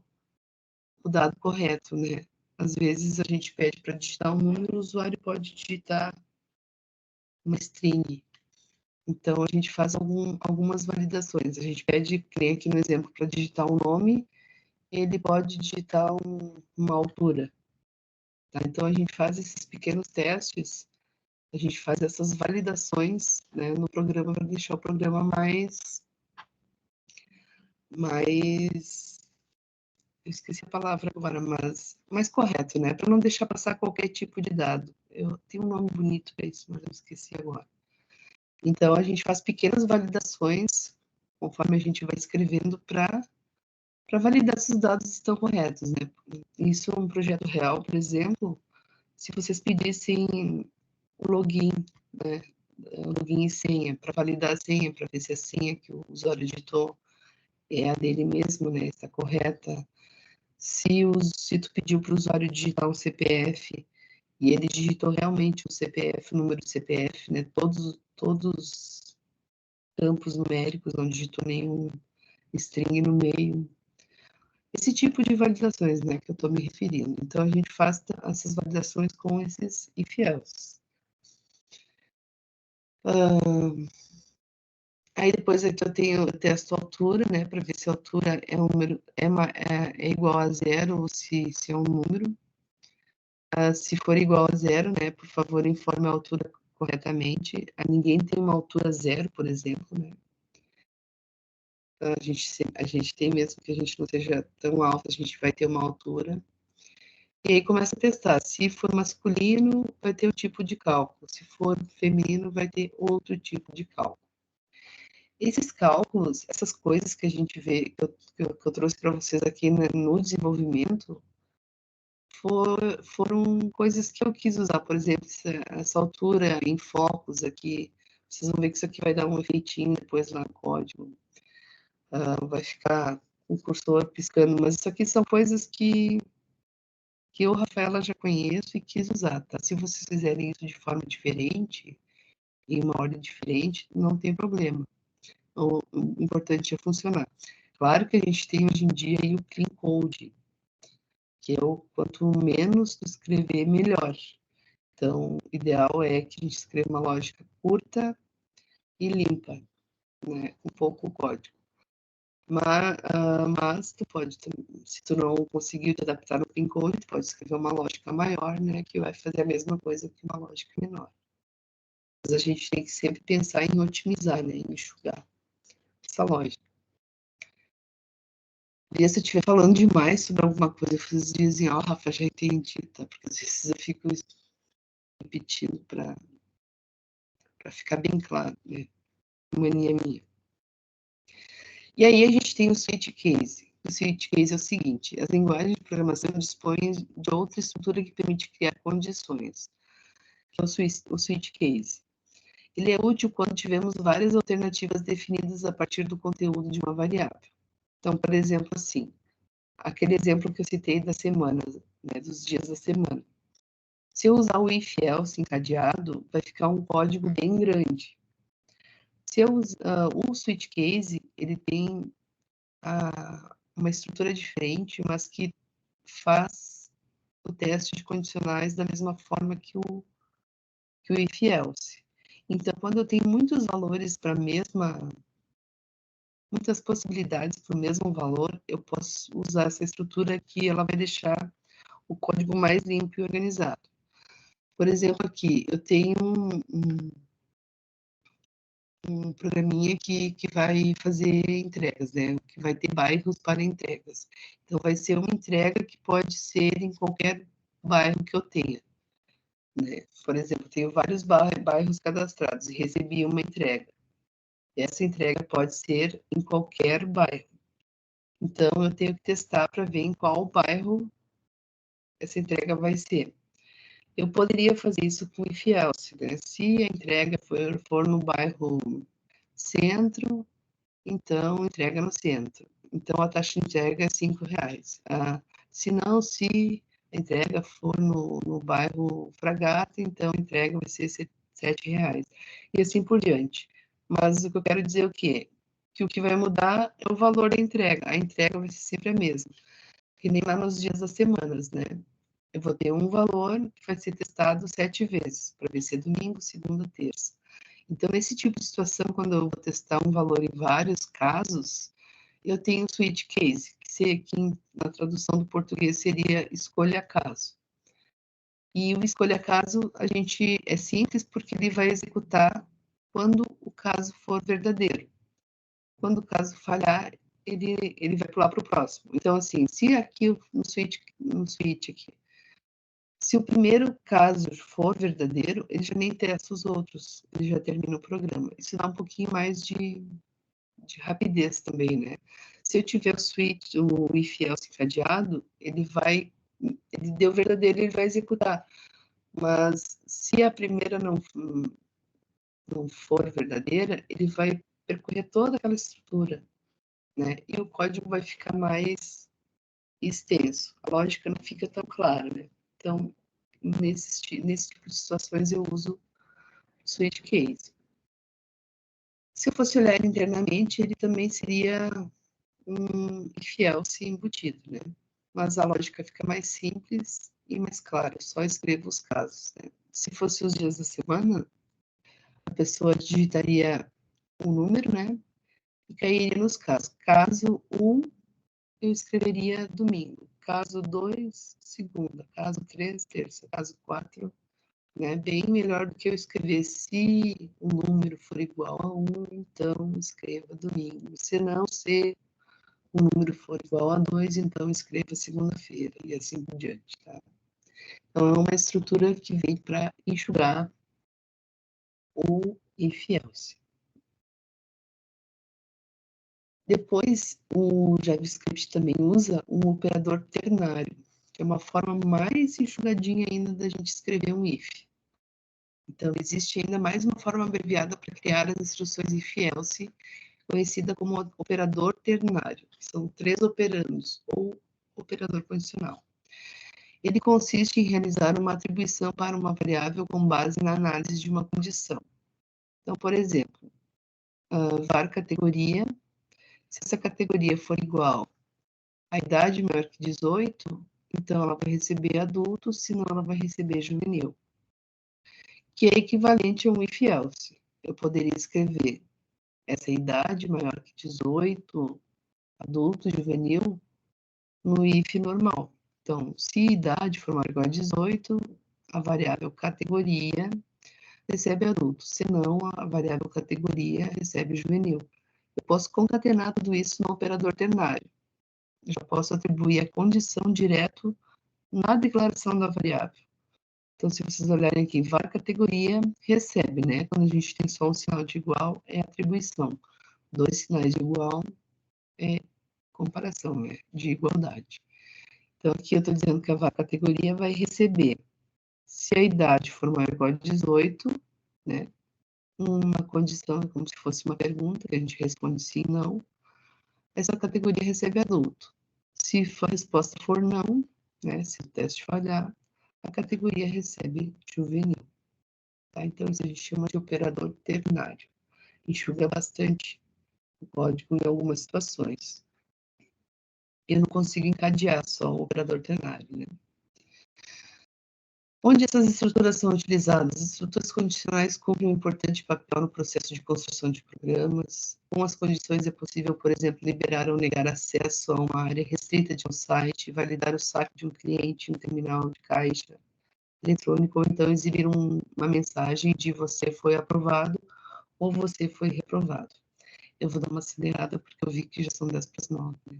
o dado correto, né? Às vezes, a gente pede para digitar um número, o usuário pode digitar uma string. Então, a gente faz algumas validações. A gente pede, que nem aqui no exemplo, para digitar um nome, ele pode digitar uma altura. Tá? Então, a gente faz esses pequenos testes, a gente faz essas validações, né, no programa para deixar o programa eu esqueci a palavra agora, mas mais correto, né? Para não deixar passar qualquer tipo de dado. Eu tenho um nome bonito para isso, mas eu esqueci agora. Então, a gente faz pequenas validações, conforme a gente vai escrevendo, para validar se os dados estão corretos, né? Isso é um projeto real, por exemplo, se vocês pedissem o login, né? O login e senha, para validar a senha, para ver se a senha que o usuário digitou é a dele mesmo, né? Está correta. Se tu pediu para o usuário digitar um CPF e ele digitou realmente o CPF, o número do CPF, né? Todos campos numéricos, não digitou nenhum string no meio. Esse tipo de validações, né, que eu estou me referindo. Então, a gente faz essas validações com esses if else. Aí depois aqui eu testo a altura, né, para ver se a altura é um número é igual a 0 ou se é um número. Se for igual a 0, né, por favor, informe a altura corretamente. Ninguém tem uma altura 0, por exemplo, né. A gente tem, mesmo que a gente não seja tão alto, a gente vai ter uma altura. E aí começa a testar. Se for masculino, vai ter o tipo de cálculo. Se for feminino, vai ter outro tipo de cálculo. Esses cálculos, essas coisas que a gente vê, que eu trouxe para vocês aqui no desenvolvimento, foram coisas que eu quis usar. Por exemplo, essa altura em focos aqui, vocês vão ver que isso aqui vai dar um efeitinho depois lá no código. Vai ficar o cursor piscando, mas isso aqui são coisas que eu, Rafaela, já conheço e quis usar, tá? Se vocês fizerem isso de forma diferente, em uma ordem diferente, não tem problema. O importante é funcionar. Claro que a gente tem hoje em dia aí o Clean Code, que é o quanto menos tu escrever, melhor. Então, o ideal é que a gente escreva uma lógica curta e limpa, né, com pouco código. Mas tu pode, se tu não conseguiu te adaptar no Clean Code, tu pode escrever uma lógica maior, né, que vai fazer a mesma coisa que uma lógica menor. Mas a gente tem que sempre pensar em otimizar, né, em enxugar essa lógica. E se eu estiver falando demais sobre alguma coisa, vocês dizem, ó, Rafa, já entendi, tá? Porque às vezes eu fico repetindo para ficar bem claro, né? Mania minha. E aí a gente tem o switch case. O switch case é o seguinte: as linguagens de programação dispõem de outra estrutura que permite criar condições, que é o switch case. Ele é útil quando tivemos várias alternativas definidas a partir do conteúdo de uma variável. Então, por exemplo, assim, aquele exemplo que eu citei das semanas, né, dos dias da semana. Se eu usar o if else encadeado, vai ficar um código bem grande. Se eu o switch case, ele tem uma estrutura diferente, mas que faz o teste de condicionais da mesma forma que o if else. Então, quando eu tenho muitos valores para a mesma, muitas possibilidades para o mesmo valor, eu posso usar essa estrutura que ela vai deixar o código mais limpo e organizado. Por exemplo, aqui eu tenho um programinha que vai fazer entregas, né? Que vai ter bairros para entregas. Então, vai ser uma entrega que pode ser em qualquer bairro que eu tenha. Né? Por exemplo, eu tenho vários bairros cadastrados e recebi uma entrega. Essa entrega pode ser em qualquer bairro. Então, eu tenho que testar para ver em qual bairro essa entrega vai ser. Eu poderia fazer isso com if else, né? Se a entrega for no bairro centro, então entrega no centro. Então a taxa de entrega é R$5. Se não, se a entrega for no bairro Fragata, então a entrega vai ser R$7. E assim por diante. Mas o que eu quero dizer é o quê? Que o que vai mudar é o valor da entrega. A entrega vai ser sempre a mesma. Que nem lá nos dias das semanas, né? Eu vou ter um valor que vai ser testado 7 vezes, para ver se é domingo, segunda, terça. Então, nesse tipo de situação, quando eu vou testar um valor em vários casos, eu tenho o switch case, que na tradução do português seria escolha caso. E o escolha caso, a gente é simples porque ele vai executar quando o caso for verdadeiro. Quando o caso falhar, ele vai pular para o próximo. Então, assim, se aqui no switch aqui, se o primeiro caso for verdadeiro, ele já nem testa os outros, ele já termina o programa. Isso dá um pouquinho mais de rapidez também, né? Se eu tiver o if else encadeado, ele deu verdadeiro, ele vai executar. Mas se a primeira não for verdadeira, ele vai percorrer toda aquela estrutura, né? E o código vai ficar mais extenso. A lógica não fica tão clara, né? Então, nesse tipo de situações, eu uso o switch case. Se eu fosse olhar internamente, ele também seria um if else embutido, né? Mas a lógica fica mais simples e mais clara, eu só escrevo os casos, né? Se fosse os dias da semana, a pessoa digitaria um número, né? E cairia nos casos. Caso 1, eu escreveria domingo. Caso 2, segunda. Caso 3, terça. Caso 4, né? Bem melhor do que eu escrever se o número for igual a 1, então escreva domingo. Se não, se o número for igual a 2, então escreva segunda-feira e assim por diante, tá? Então, é uma estrutura que vem para enxugar o if else. Depois, o JavaScript também usa um operador ternário. que é uma forma mais enxugadinha ainda da gente escrever um if. Então, existe ainda mais uma forma abreviada para criar as instruções if-else, conhecida como operador ternário, que são 3 operandos, ou operador condicional. Ele consiste em realizar uma atribuição para uma variável com base na análise de uma condição. Então, por exemplo, var categoria, se essa categoria for igual à idade maior que 18, então ela vai receber adulto, senão ela vai receber juvenil, que é equivalente a um if-else. Eu poderia escrever essa idade maior que 18, adulto, juvenil, no if normal. Então, se idade for maior igual a 18, a variável categoria recebe adulto, senão a variável categoria recebe juvenil. Eu posso concatenar tudo isso no operador ternário. Eu já posso atribuir a condição direto na declaração da variável. Então, se vocês olharem aqui, var categoria recebe, né? Quando a gente tem só um sinal de igual, é atribuição. 2 sinais de igual é comparação, né? De igualdade. Então, aqui eu estou dizendo que a var categoria vai receber, se a idade for maior ou igual a 18, né? Uma condição, como se fosse uma pergunta, que a gente responde sim, não. Essa categoria recebe adulto. Se a resposta for não, né? Se o teste falhar, a categoria recebe juvenil. Tá? Então, isso a gente chama de operador ternário. Enxuga bastante o código em algumas situações. Eu não consigo encadear só o operador ternário, né? Onde essas estruturas são utilizadas? As estruturas condicionais cumprem um importante papel no processo de construção de programas. Com as condições é possível, por exemplo, liberar ou negar acesso a uma área restrita de um site, validar o saque de um cliente em um terminal de caixa eletrônico, ou então exibir uma mensagem de você foi aprovado ou você foi reprovado. Eu vou dar uma acelerada porque eu vi que já são 10 para as 9. Né?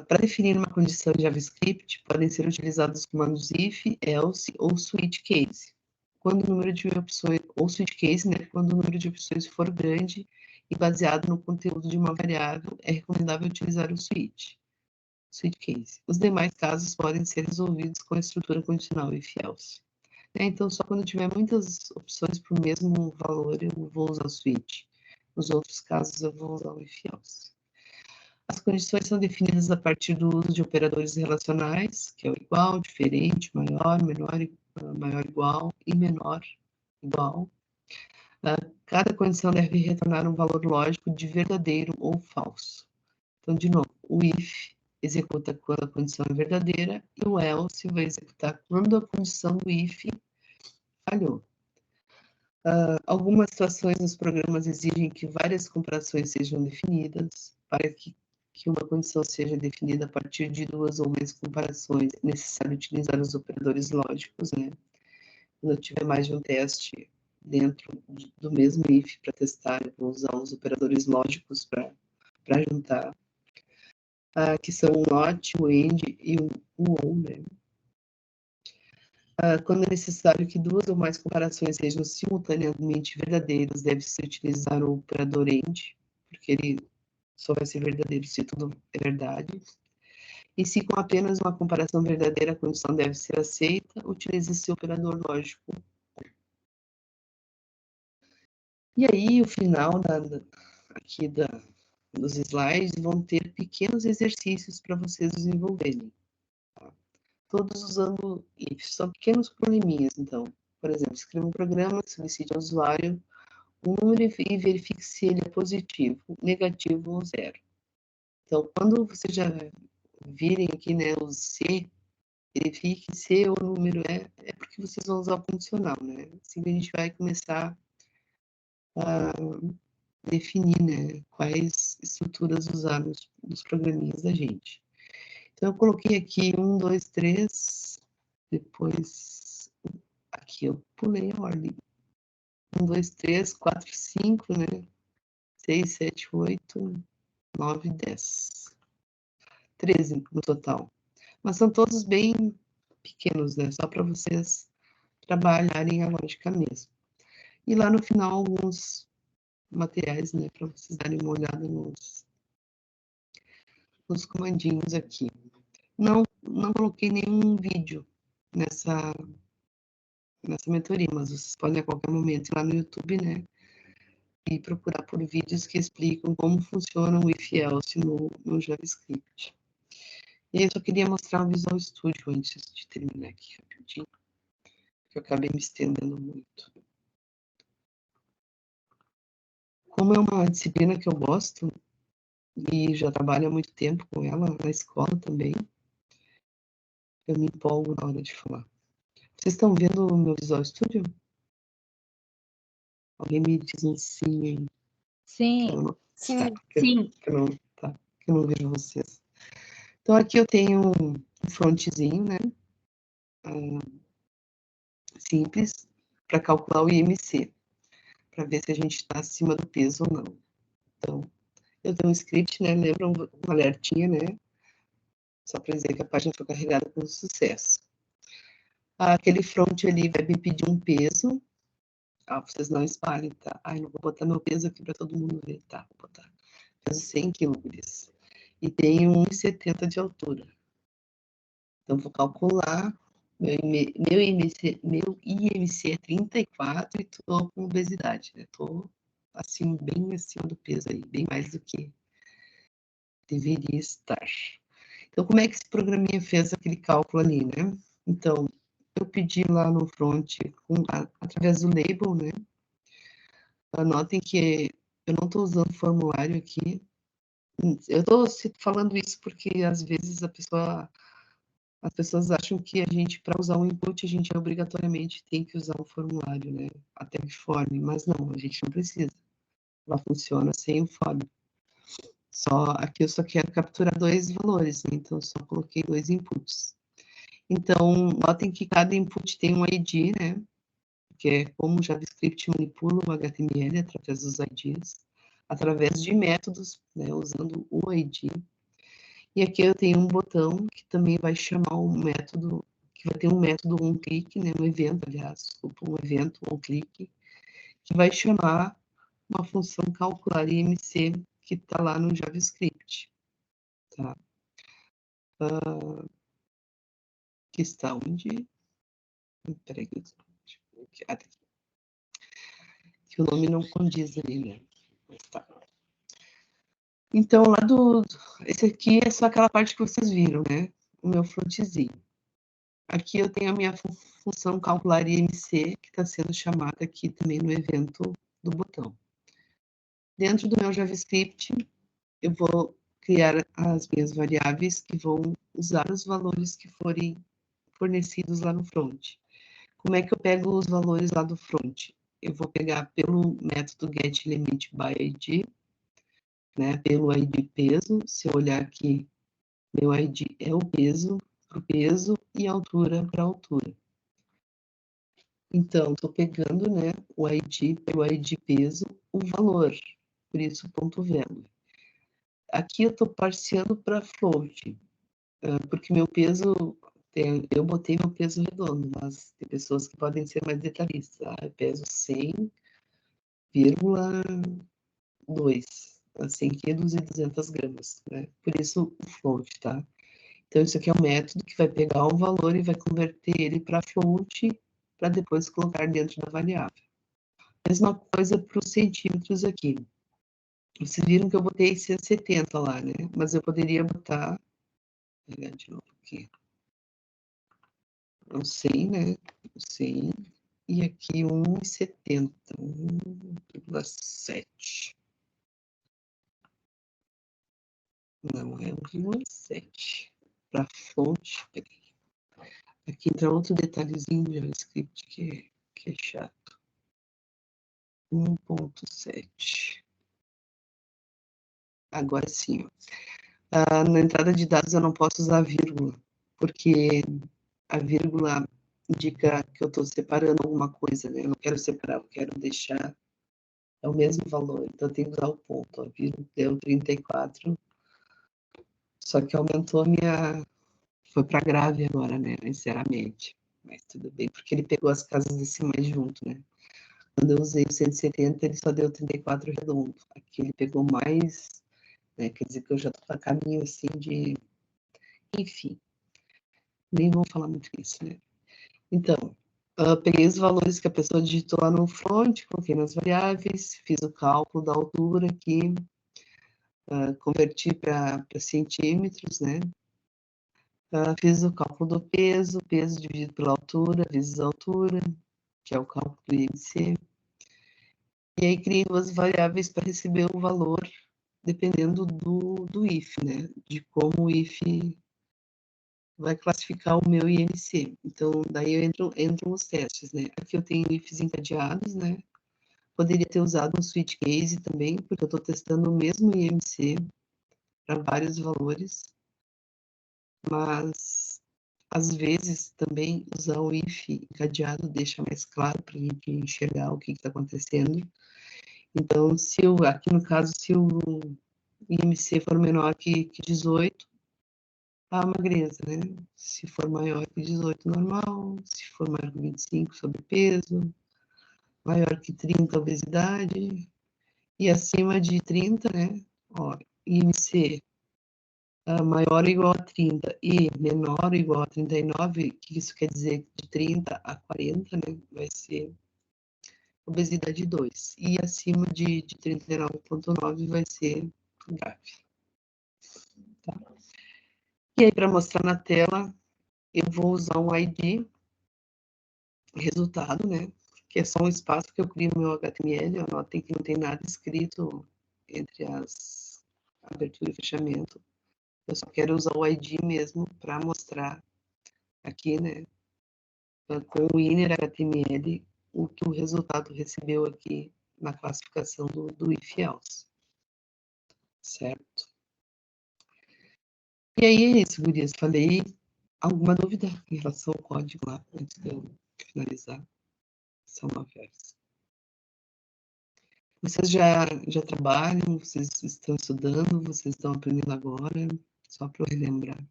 Para definir uma condição em JavaScript, podem ser utilizados os comandos if, else ou switch case. Quando o número de opções, ou switch case, né, quando o número de opções for grande e baseado no conteúdo de uma variável, é recomendável utilizar o switch case. Os demais casos podem ser resolvidos com a estrutura condicional if, else. Então, só quando tiver muitas opções para o mesmo valor, eu vou usar o switch. Nos outros casos, eu vou usar o if, else. As condições são definidas a partir do uso de operadores relacionais, que é o igual, diferente, maior, menor, maior igual e menor igual. Cada condição deve retornar um valor lógico de verdadeiro ou falso. Então, de novo, o if executa quando a condição é verdadeira e o else vai executar quando a condição do if falhou. Algumas situações nos programas exigem que várias comparações sejam definidas. Para que uma condição seja definida a partir de 2 ou mais comparações, é necessário utilizar os operadores lógicos, né? Quando eu tiver mais de um teste dentro do mesmo if para testar, eu vou usar os operadores lógicos para juntar, que são o not, o end e o ou, né? Quando é necessário que 2 ou mais comparações sejam simultaneamente verdadeiras, deve-se utilizar o operador AND, porque ele só vai ser verdadeiro se tudo é verdade. E se com apenas uma comparação verdadeira a condição deve ser aceita, utilize-se o operador lógico. E aí, o final aqui dos slides vão ter pequenos exercícios para vocês desenvolverem. Todos usando if. São pequenos probleminhas, então. Por exemplo, escreva um programa que solicite ao usuário um número e verifique se ele é positivo, negativo ou zero. Então, quando vocês já virem aqui, né, o C, verifique se o número é porque vocês vão usar o condicional, né? Assim que a gente vai começar a definir, né, quais estruturas usar nos programinhas da gente. Então, eu coloquei aqui 1, 2, 3, depois aqui eu pulei a ordem. 1, 2, 3, 4, 5, né? 6, 7, 8, 9, 10. 13 no total. Mas são todos bem pequenos, né? Só para vocês trabalharem a lógica mesmo. E lá no final, alguns materiais, né? Para vocês darem uma olhada nos comandinhos aqui. Não coloquei nenhum vídeo nessa mentoria, mas vocês podem a qualquer momento ir lá no YouTube, né? E procurar por vídeos que explicam como funciona o if-else no JavaScript. E aí eu só queria mostrar o Visual Studio antes de terminar aqui rapidinho, que eu acabei me estendendo muito. Como é uma disciplina que eu gosto, e já trabalho há muito tempo com ela, na escola também, eu me empolgo na hora de falar. Vocês estão vendo o meu Visual Studio? Alguém me diz um sim aí. Sim. Sim. Que eu não vejo vocês. Então, aqui eu tenho um frontzinho, né? Simples, para calcular o IMC, para ver se a gente está acima do peso ou não. Então, eu tenho um script, né? Lembra um alertinha, né? Só para dizer que a página foi carregada com sucesso. Aquele front ali vai me pedir um peso. Vocês não espalhem, tá? Não vou botar meu peso aqui para todo mundo ver, tá? Vou botar peso 100 quilos. E tem 1,70 de altura. Então, vou calcular. Meu IMC é 34 e estou com obesidade, né? Estou assim, bem acima do peso aí, bem mais do que deveria estar. Então, como é que esse programinha fez aquele cálculo ali, né? Então, eu pedi lá no front, através do label, né? Anotem que eu não estou usando formulário aqui. Eu estou falando isso porque, às vezes, as pessoas acham que a gente, para usar um input, a gente obrigatoriamente tem que usar um formulário, né? Até que forme, mas não, a gente não precisa. Ela funciona sem o form. Aqui eu só quero capturar 2 valores, né? Então, eu só coloquei 2 inputs. Então, notem que cada input tem um ID, né? Que é como o JavaScript manipula o HTML através dos IDs, através de métodos, né? Usando o ID. E aqui eu tenho um botão que também vai chamar um método, que vai ter um método onClick, né? Um evento, aliás, desculpa, um evento onClick, que vai chamar uma função calcular IMC que está lá no JavaScript, tá? Que está onde? Peraí, que o nome não condiz ali, né? Tá. Então, esse aqui é só aquela parte que vocês viram, né? O meu frontzinho. Aqui eu tenho a minha função calcular IMC, que está sendo chamada aqui também no evento do botão. Dentro do meu JavaScript, eu vou criar as minhas variáveis que vão usar os valores que forem fornecidos lá no front. Como é que eu pego os valores lá do front? Eu vou pegar pelo método getLimitById, né, pelo ID peso. Se eu olhar aqui, meu ID é o peso para o peso e a altura para a altura. Então, estou pegando, né, o ID pelo ID peso, o valor, por isso ponto value. Aqui eu estou parciando para float, porque meu peso, eu botei meu peso redondo, mas tem pessoas que podem ser mais detalhistas. Eu peso 100,2, 100 quilos e 200 gramas, né? Por isso o float, tá? Então, isso aqui é um método que vai pegar um valor e vai converter ele para float, para depois colocar dentro da variável. Mesma coisa para os centímetros aqui. Vocês viram que eu botei 170 lá, né? Mas eu poderia botar, vou pegar de novo aqui, um 100, né? 100, e aqui 1,70, 1,7. Não, é 1,7. Para fonte, peraí. Aqui entra outro detalhezinho de JavaScript que é chato. 1,7. Agora sim, na entrada de dados eu não posso usar vírgula, porque a vírgula indica que eu estou separando alguma coisa, né? Eu não quero separar, eu quero deixar o mesmo valor. Então, eu tenho que usar o ponto. A vírgula deu 34, só que aumentou a minha... Foi para grave agora, né? Sinceramente. Mas tudo bem, porque ele pegou as casas decimais junto, né? Quando eu usei o 170, ele só deu 34 redondo. Aqui ele pegou mais, né? Quer dizer que eu já estou a caminho, assim, de... Enfim, nem vou falar muito isso, né? Então, peguei os valores que a pessoa digitou lá no front, coloquei nas variáveis, fiz o cálculo da altura aqui, converti para centímetros, né? Fiz o cálculo do peso dividido pela altura, vezes a altura, que é o cálculo do IMC. E aí criei duas variáveis para receber o valor, dependendo do if, né? De como o if vai classificar o meu IMC. Então, daí entram os testes, né? Aqui eu tenho ifs encadeados, né? Poderia ter usado um switch case também, porque eu estou testando o mesmo IMC para vários valores, mas às vezes também usar o if encadeado deixa mais claro para a gente enxergar o que está acontecendo. Então, aqui no caso, se o IMC for menor que 18, a magreza, né? Se for maior que 18, normal. Se for maior que 25, sobrepeso. Maior que 30, obesidade. E acima de 30, né? Ó, IMC maior ou igual a 30 e menor ou igual a 39, que isso quer dizer de 30 a 40, né? Vai ser obesidade 2. E acima de 39,9 vai ser grave. Tá? E aí, para mostrar na tela, eu vou usar um ID, resultado, né? Que é só um espaço que eu crio no meu HTML. Anotem que não tem nada escrito entre as abertura e fechamento. Eu só quero usar o ID mesmo para mostrar aqui, né? Com o inner HTML, o que o resultado recebeu aqui na classificação do if else. Certo? E aí é isso, gurias. Falei. Alguma dúvida em relação ao código lá, antes de eu finalizar? São 9 horas. Vocês já trabalham? Vocês estão estudando? Vocês estão aprendendo agora? Só para eu relembrar.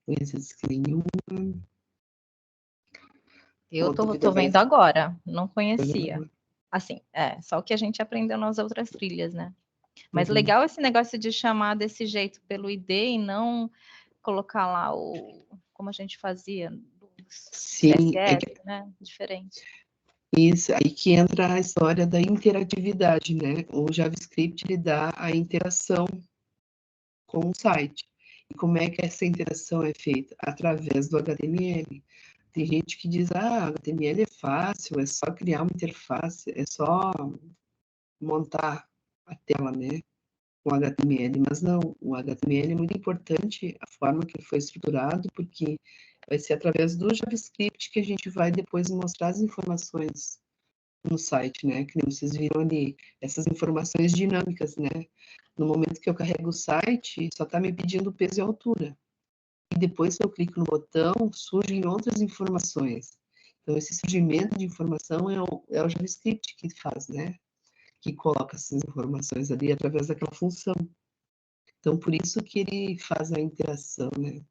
Coisas que nenhuma. Eu tô vendo agora, não conhecia. Assim, só o que a gente aprendeu nas outras trilhas, né? Mas legal esse negócio de chamar desse jeito pelo ID e não colocar lá como a gente fazia Sim, CSS, né? Diferente. Isso, aí que entra a história da interatividade, né? O JavaScript ele dá a interação com o site. E como é que essa interação é feita? Através do HTML. Tem gente que diz, HTML é fácil, é só criar uma interface, é só montar a tela, né? Com HTML, mas não, o HTML é muito importante, a forma que ele foi estruturado, porque vai ser através do JavaScript que a gente vai depois mostrar as informações no site, né? Que vocês viram ali, essas informações dinâmicas, né? No momento que eu carrego o site, só está me pedindo peso e altura. E depois que eu clico no botão, surgem outras informações. Então, esse surgimento de informação é o JavaScript que faz, né? Que coloca essas informações ali através daquela função. Então, por isso que ele faz a interação, né?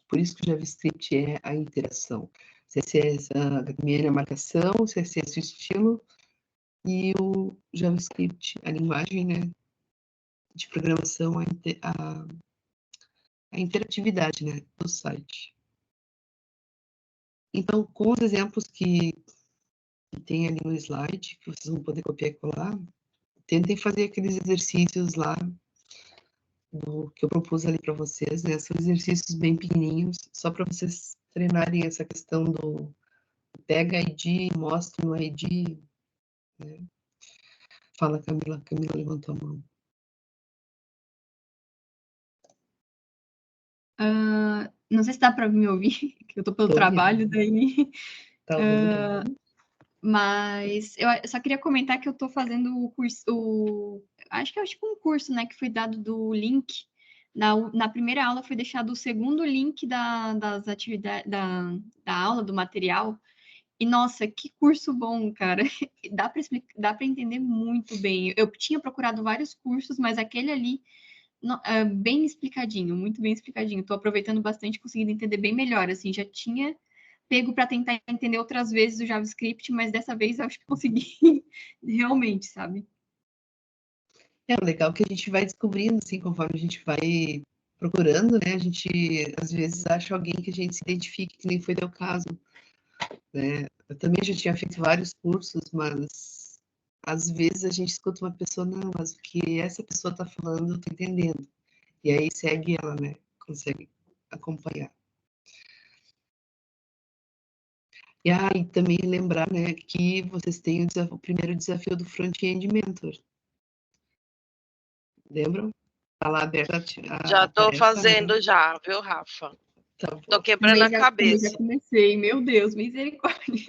Por isso que o JavaScript é a interação. CSS, HTML é a marcação, CSS o estilo, e o JavaScript, a linguagem, né, de programação, a interatividade, né, do site. Então, com os exemplos que tem ali no slide, que vocês vão poder copiar e colar, tentem fazer aqueles exercícios lá que eu propus ali para vocês, né? São exercícios bem pequenininhos, só para vocês treinarem essa questão do pega ID, mostra no ID, né? Fala, Camila. Camila levantou a mão. Não sei se dá para me ouvir, que eu estou pelo trabalho, daí. Tá ouvindo? Mas eu só queria comentar que eu estou fazendo o curso, acho que é tipo um curso, né, que foi dado do link. Na primeira aula foi deixado o segundo link das atividades, da aula, do material. E, nossa, que curso bom, cara. Dá para entender muito bem. Eu tinha procurado vários cursos, mas aquele ali bem explicadinho, muito bem explicadinho. Estou aproveitando bastante, conseguindo entender bem melhor. Assim, já tinha pego para tentar entender outras vezes o JavaScript, mas dessa vez eu acho que consegui realmente, sabe? É legal que a gente vai descobrindo, assim, conforme a gente vai procurando, né, a gente às vezes acha alguém que a gente se identifique, que nem foi teu caso, né? Eu também já tinha feito vários cursos, mas às vezes a gente escuta uma pessoa, não, mas o que essa pessoa está falando, eu tô entendendo. E aí segue ela, né? Consegue acompanhar. E também lembrar, né, que vocês têm o primeiro desafio do Front-End Mentor. Lembram? Tá lá aberta Já a tô tarefa, né? fazendo já, viu, Rafa? Tá bom. Tô quebrando a Já cabeça. comecei, meu Deus, misericórdia.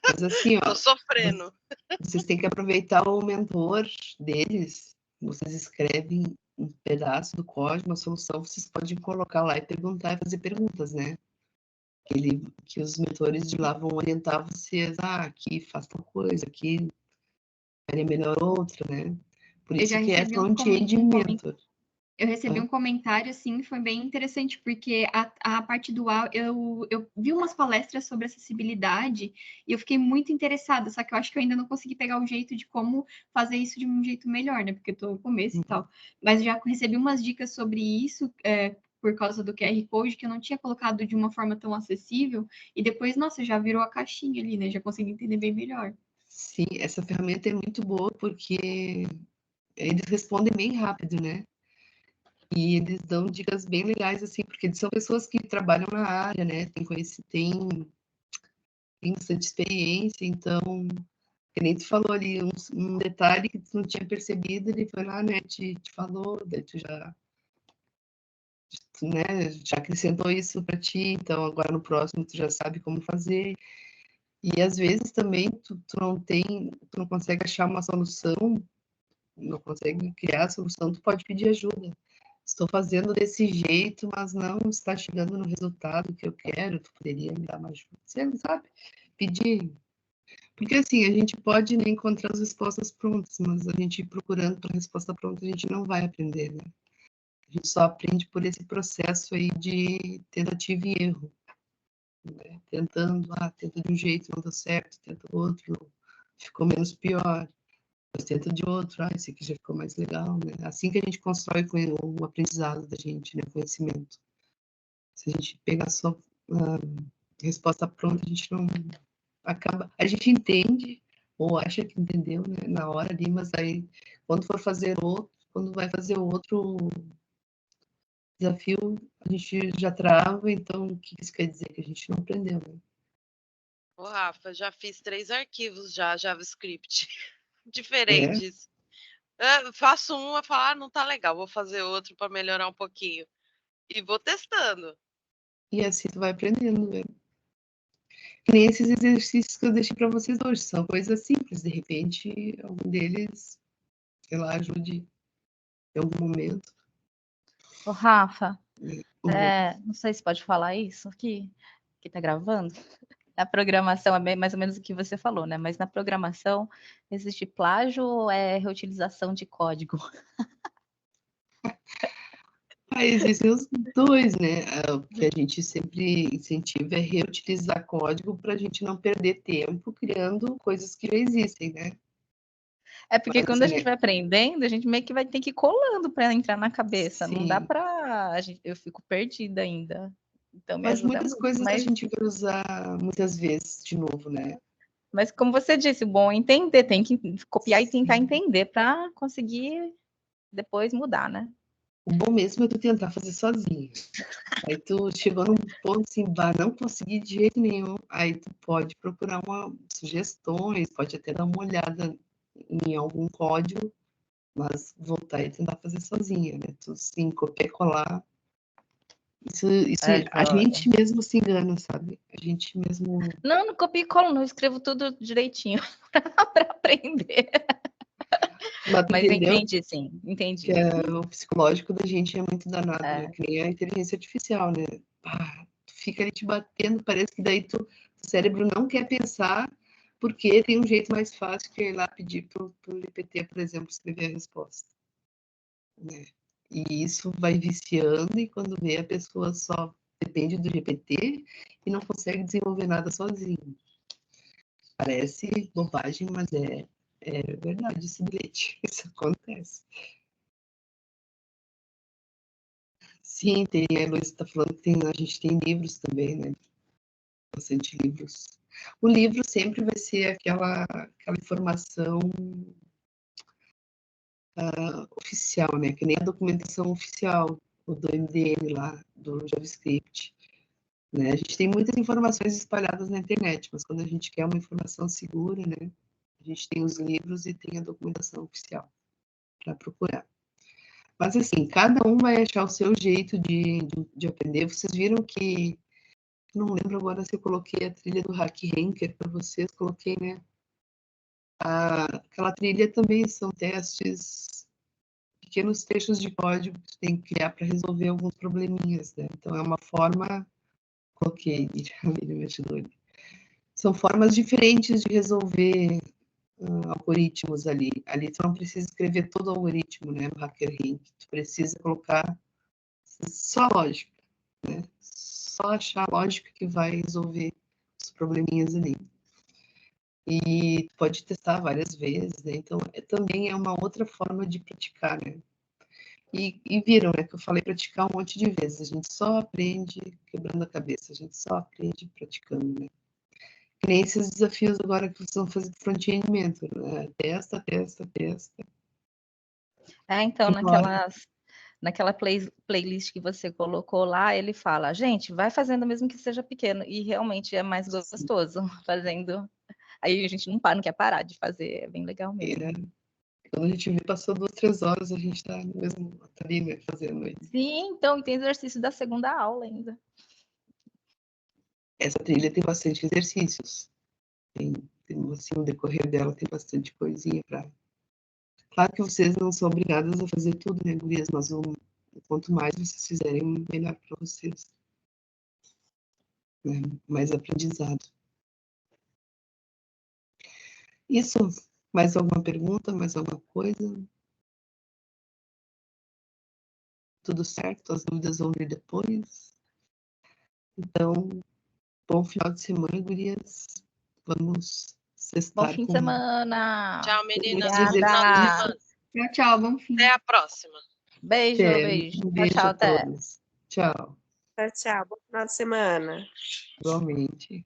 Mas assim, ó, Tô sofrendo. vocês têm que aproveitar o mentor deles. Vocês escrevem um pedaço do código, uma solução, vocês podem colocar lá e perguntar e fazer perguntas, né? Que os mentores de lá vão orientar vocês, aqui faz tal coisa, aqui faria melhor outra, né? Por Eu isso já que é recebi Front-End Mentor. Eu recebi um comentário, assim, foi bem interessante, porque a parte do eu vi umas palestras sobre acessibilidade e eu fiquei muito interessada, só que eu acho que eu ainda não consegui pegar o jeito de como fazer isso de um jeito melhor, né? Porque eu tô no começo e tal. Mas eu já recebi umas dicas sobre isso, por causa do QR Code, que eu não tinha colocado de uma forma tão acessível, e depois, nossa, já virou a caixinha ali, né? Já consegui entender bem melhor. Sim, essa ferramenta é muito boa porque eles respondem bem rápido, né? E eles dão dicas bem legais, assim, porque eles são pessoas que trabalham na área, né? Tem bastante experiência, então, que nem tu falou ali, um detalhe que tu não tinha percebido, ele foi lá, né, te falou, daí tu já acrescentou isso para ti, então agora no próximo tu já sabe como fazer. E às vezes também tu não consegue achar uma solução, não consegue criar a solução, tu pode pedir ajuda. Estou fazendo desse jeito, mas não está chegando no resultado que eu quero, tu poderia me dar mais ajuda. Você sabe? Pedir. Porque assim, a gente pode nem encontrar as respostas prontas, mas a gente procurando para a resposta pronta, a gente não vai aprender, né? A gente só aprende por esse processo aí de tentativa e erro, né? Tenta de um jeito, não deu certo, tenta outro, ficou menos pior, depois tenta de outro, esse aqui já ficou mais legal, né? Assim que a gente constrói o aprendizado da gente, né? Conhecimento. Se a gente pegar só a resposta pronta, a gente não acaba. A gente entende, ou acha que entendeu, né, na hora ali, mas aí, quando vai fazer outro desafio, a gente já trava, então o que isso quer dizer? Que a gente não aprendeu, né? Ô, Rafa, já fiz 3 arquivos já, JavaScript, É, diferentes. Faço um, eu falo, não tá legal, vou fazer outro para melhorar um pouquinho. E vou testando. e assim tu vai aprendendo, né? Que nem esses exercícios que eu deixei para vocês hoje, são coisas simples, de repente, algum deles, sei lá, ajude em algum momento. Ô, Rafa, Uhum. não sei se pode falar isso aqui, que tá gravando. Na programação, mais ou menos o que você falou, né? Mas na programação, existe plágio ou é reutilização de código? Existem os dois, né? O que a gente sempre incentiva é reutilizar código para a gente não perder tempo criando coisas que já existem, né? É porque Mas, quando a gente né? vai aprendendo, a gente meio que vai ter que ir colando para entrar na cabeça. Não dá Sim. para. Eu fico perdida ainda. Então me Mas ajuda muitas muito. coisas a gente vai usar muitas vezes de novo, né? Mas como você disse, o bom é entender, tem que copiar e tentar Sim. entender para conseguir depois mudar, né? O bom mesmo é tu tentar fazer sozinho. Aí tu chegou num ponto assim, não consegui de jeito nenhum. Aí tu pode procurar sugestões, pode até dar uma olhada em algum código, mas voltar e tentar fazer sozinha, né? Tu sim, copiar e colar. Isso a gente mesmo se engana, sabe? A gente mesmo. Não copio e colo, não. Eu escrevo tudo direitinho para aprender. Mas Entendeu entendi, sim. que Entendi. o psicológico da gente é muito danado, né? É. Que nem a inteligência artificial, né? Tu fica ali te batendo, parece que daí o cérebro não quer pensar, porque tem um jeito mais fácil que é ir lá pedir pro GPT, por exemplo, escrever a resposta, né? E isso vai viciando, e quando vê, a pessoa só depende do GPT e não consegue desenvolver nada sozinho. Parece bobagem, mas é verdade esse bilhete. Isso acontece. Sim, tem, a Luísa está falando que a gente tem livros também, né? Bastante livros. O livro sempre vai ser aquela informação oficial, né? Que nem a documentação oficial do MDM lá, do JavaScript. Né? A gente tem muitas informações espalhadas na internet, mas quando a gente quer uma informação segura, né? A gente tem os livros e tem a documentação oficial para procurar. Mas assim, cada um vai achar o seu jeito de aprender. Vocês viram que, não lembro agora se eu coloquei a trilha do HackRanker para vocês, coloquei, né? Aquela trilha também são testes, pequenos textos de código que você tem que criar para resolver alguns probleminhas, né? Então é uma forma, coloquei, são formas diferentes de resolver algoritmos ali. Ali tu não precisa escrever todo o algoritmo, né, no HackerRank. Tu precisa colocar só lógica, né? Só achar a lógica que vai resolver os probleminhas ali. E tu pode testar várias vezes, né? Então, também é uma outra forma de praticar, né? E viram, né, que eu falei praticar um monte de vezes. A gente só aprende quebrando a cabeça, a gente só aprende praticando, né? Que nem esses desafios agora que vocês vão fazer de front-end mentor, né? Testa. Então, naquela playlist que você colocou lá, ele fala, gente, vai fazendo mesmo que seja pequeno. E realmente é mais gostoso fazendo. Aí a gente não quer parar de fazer, é bem legal mesmo. Quando a gente vê, passou 2, 3 horas, a gente tá mesmo ali, né, fazendo isso. Sim, então, tem exercício da segunda aula ainda. Essa trilha tem bastante exercícios. Tem assim, no decorrer dela tem bastante coisinha para. Claro que vocês não são obrigadas a fazer tudo, né, gurias? Mas quanto mais vocês fizerem, melhor para vocês. Né? Mais aprendizado. Isso. Mais alguma pergunta? Mais alguma coisa? Tudo certo? As dúvidas vão vir depois. Então, bom final de semana, gurias. Vamos sextar. Bom fim de semana. Tchau, meninas. Obrigada. Bom final de semana. Tchau, bom fim. Até a próxima. Beijo. Um beijo Tchau, a até. todos. Tchau. Tchau. Bom final de semana. Igualmente.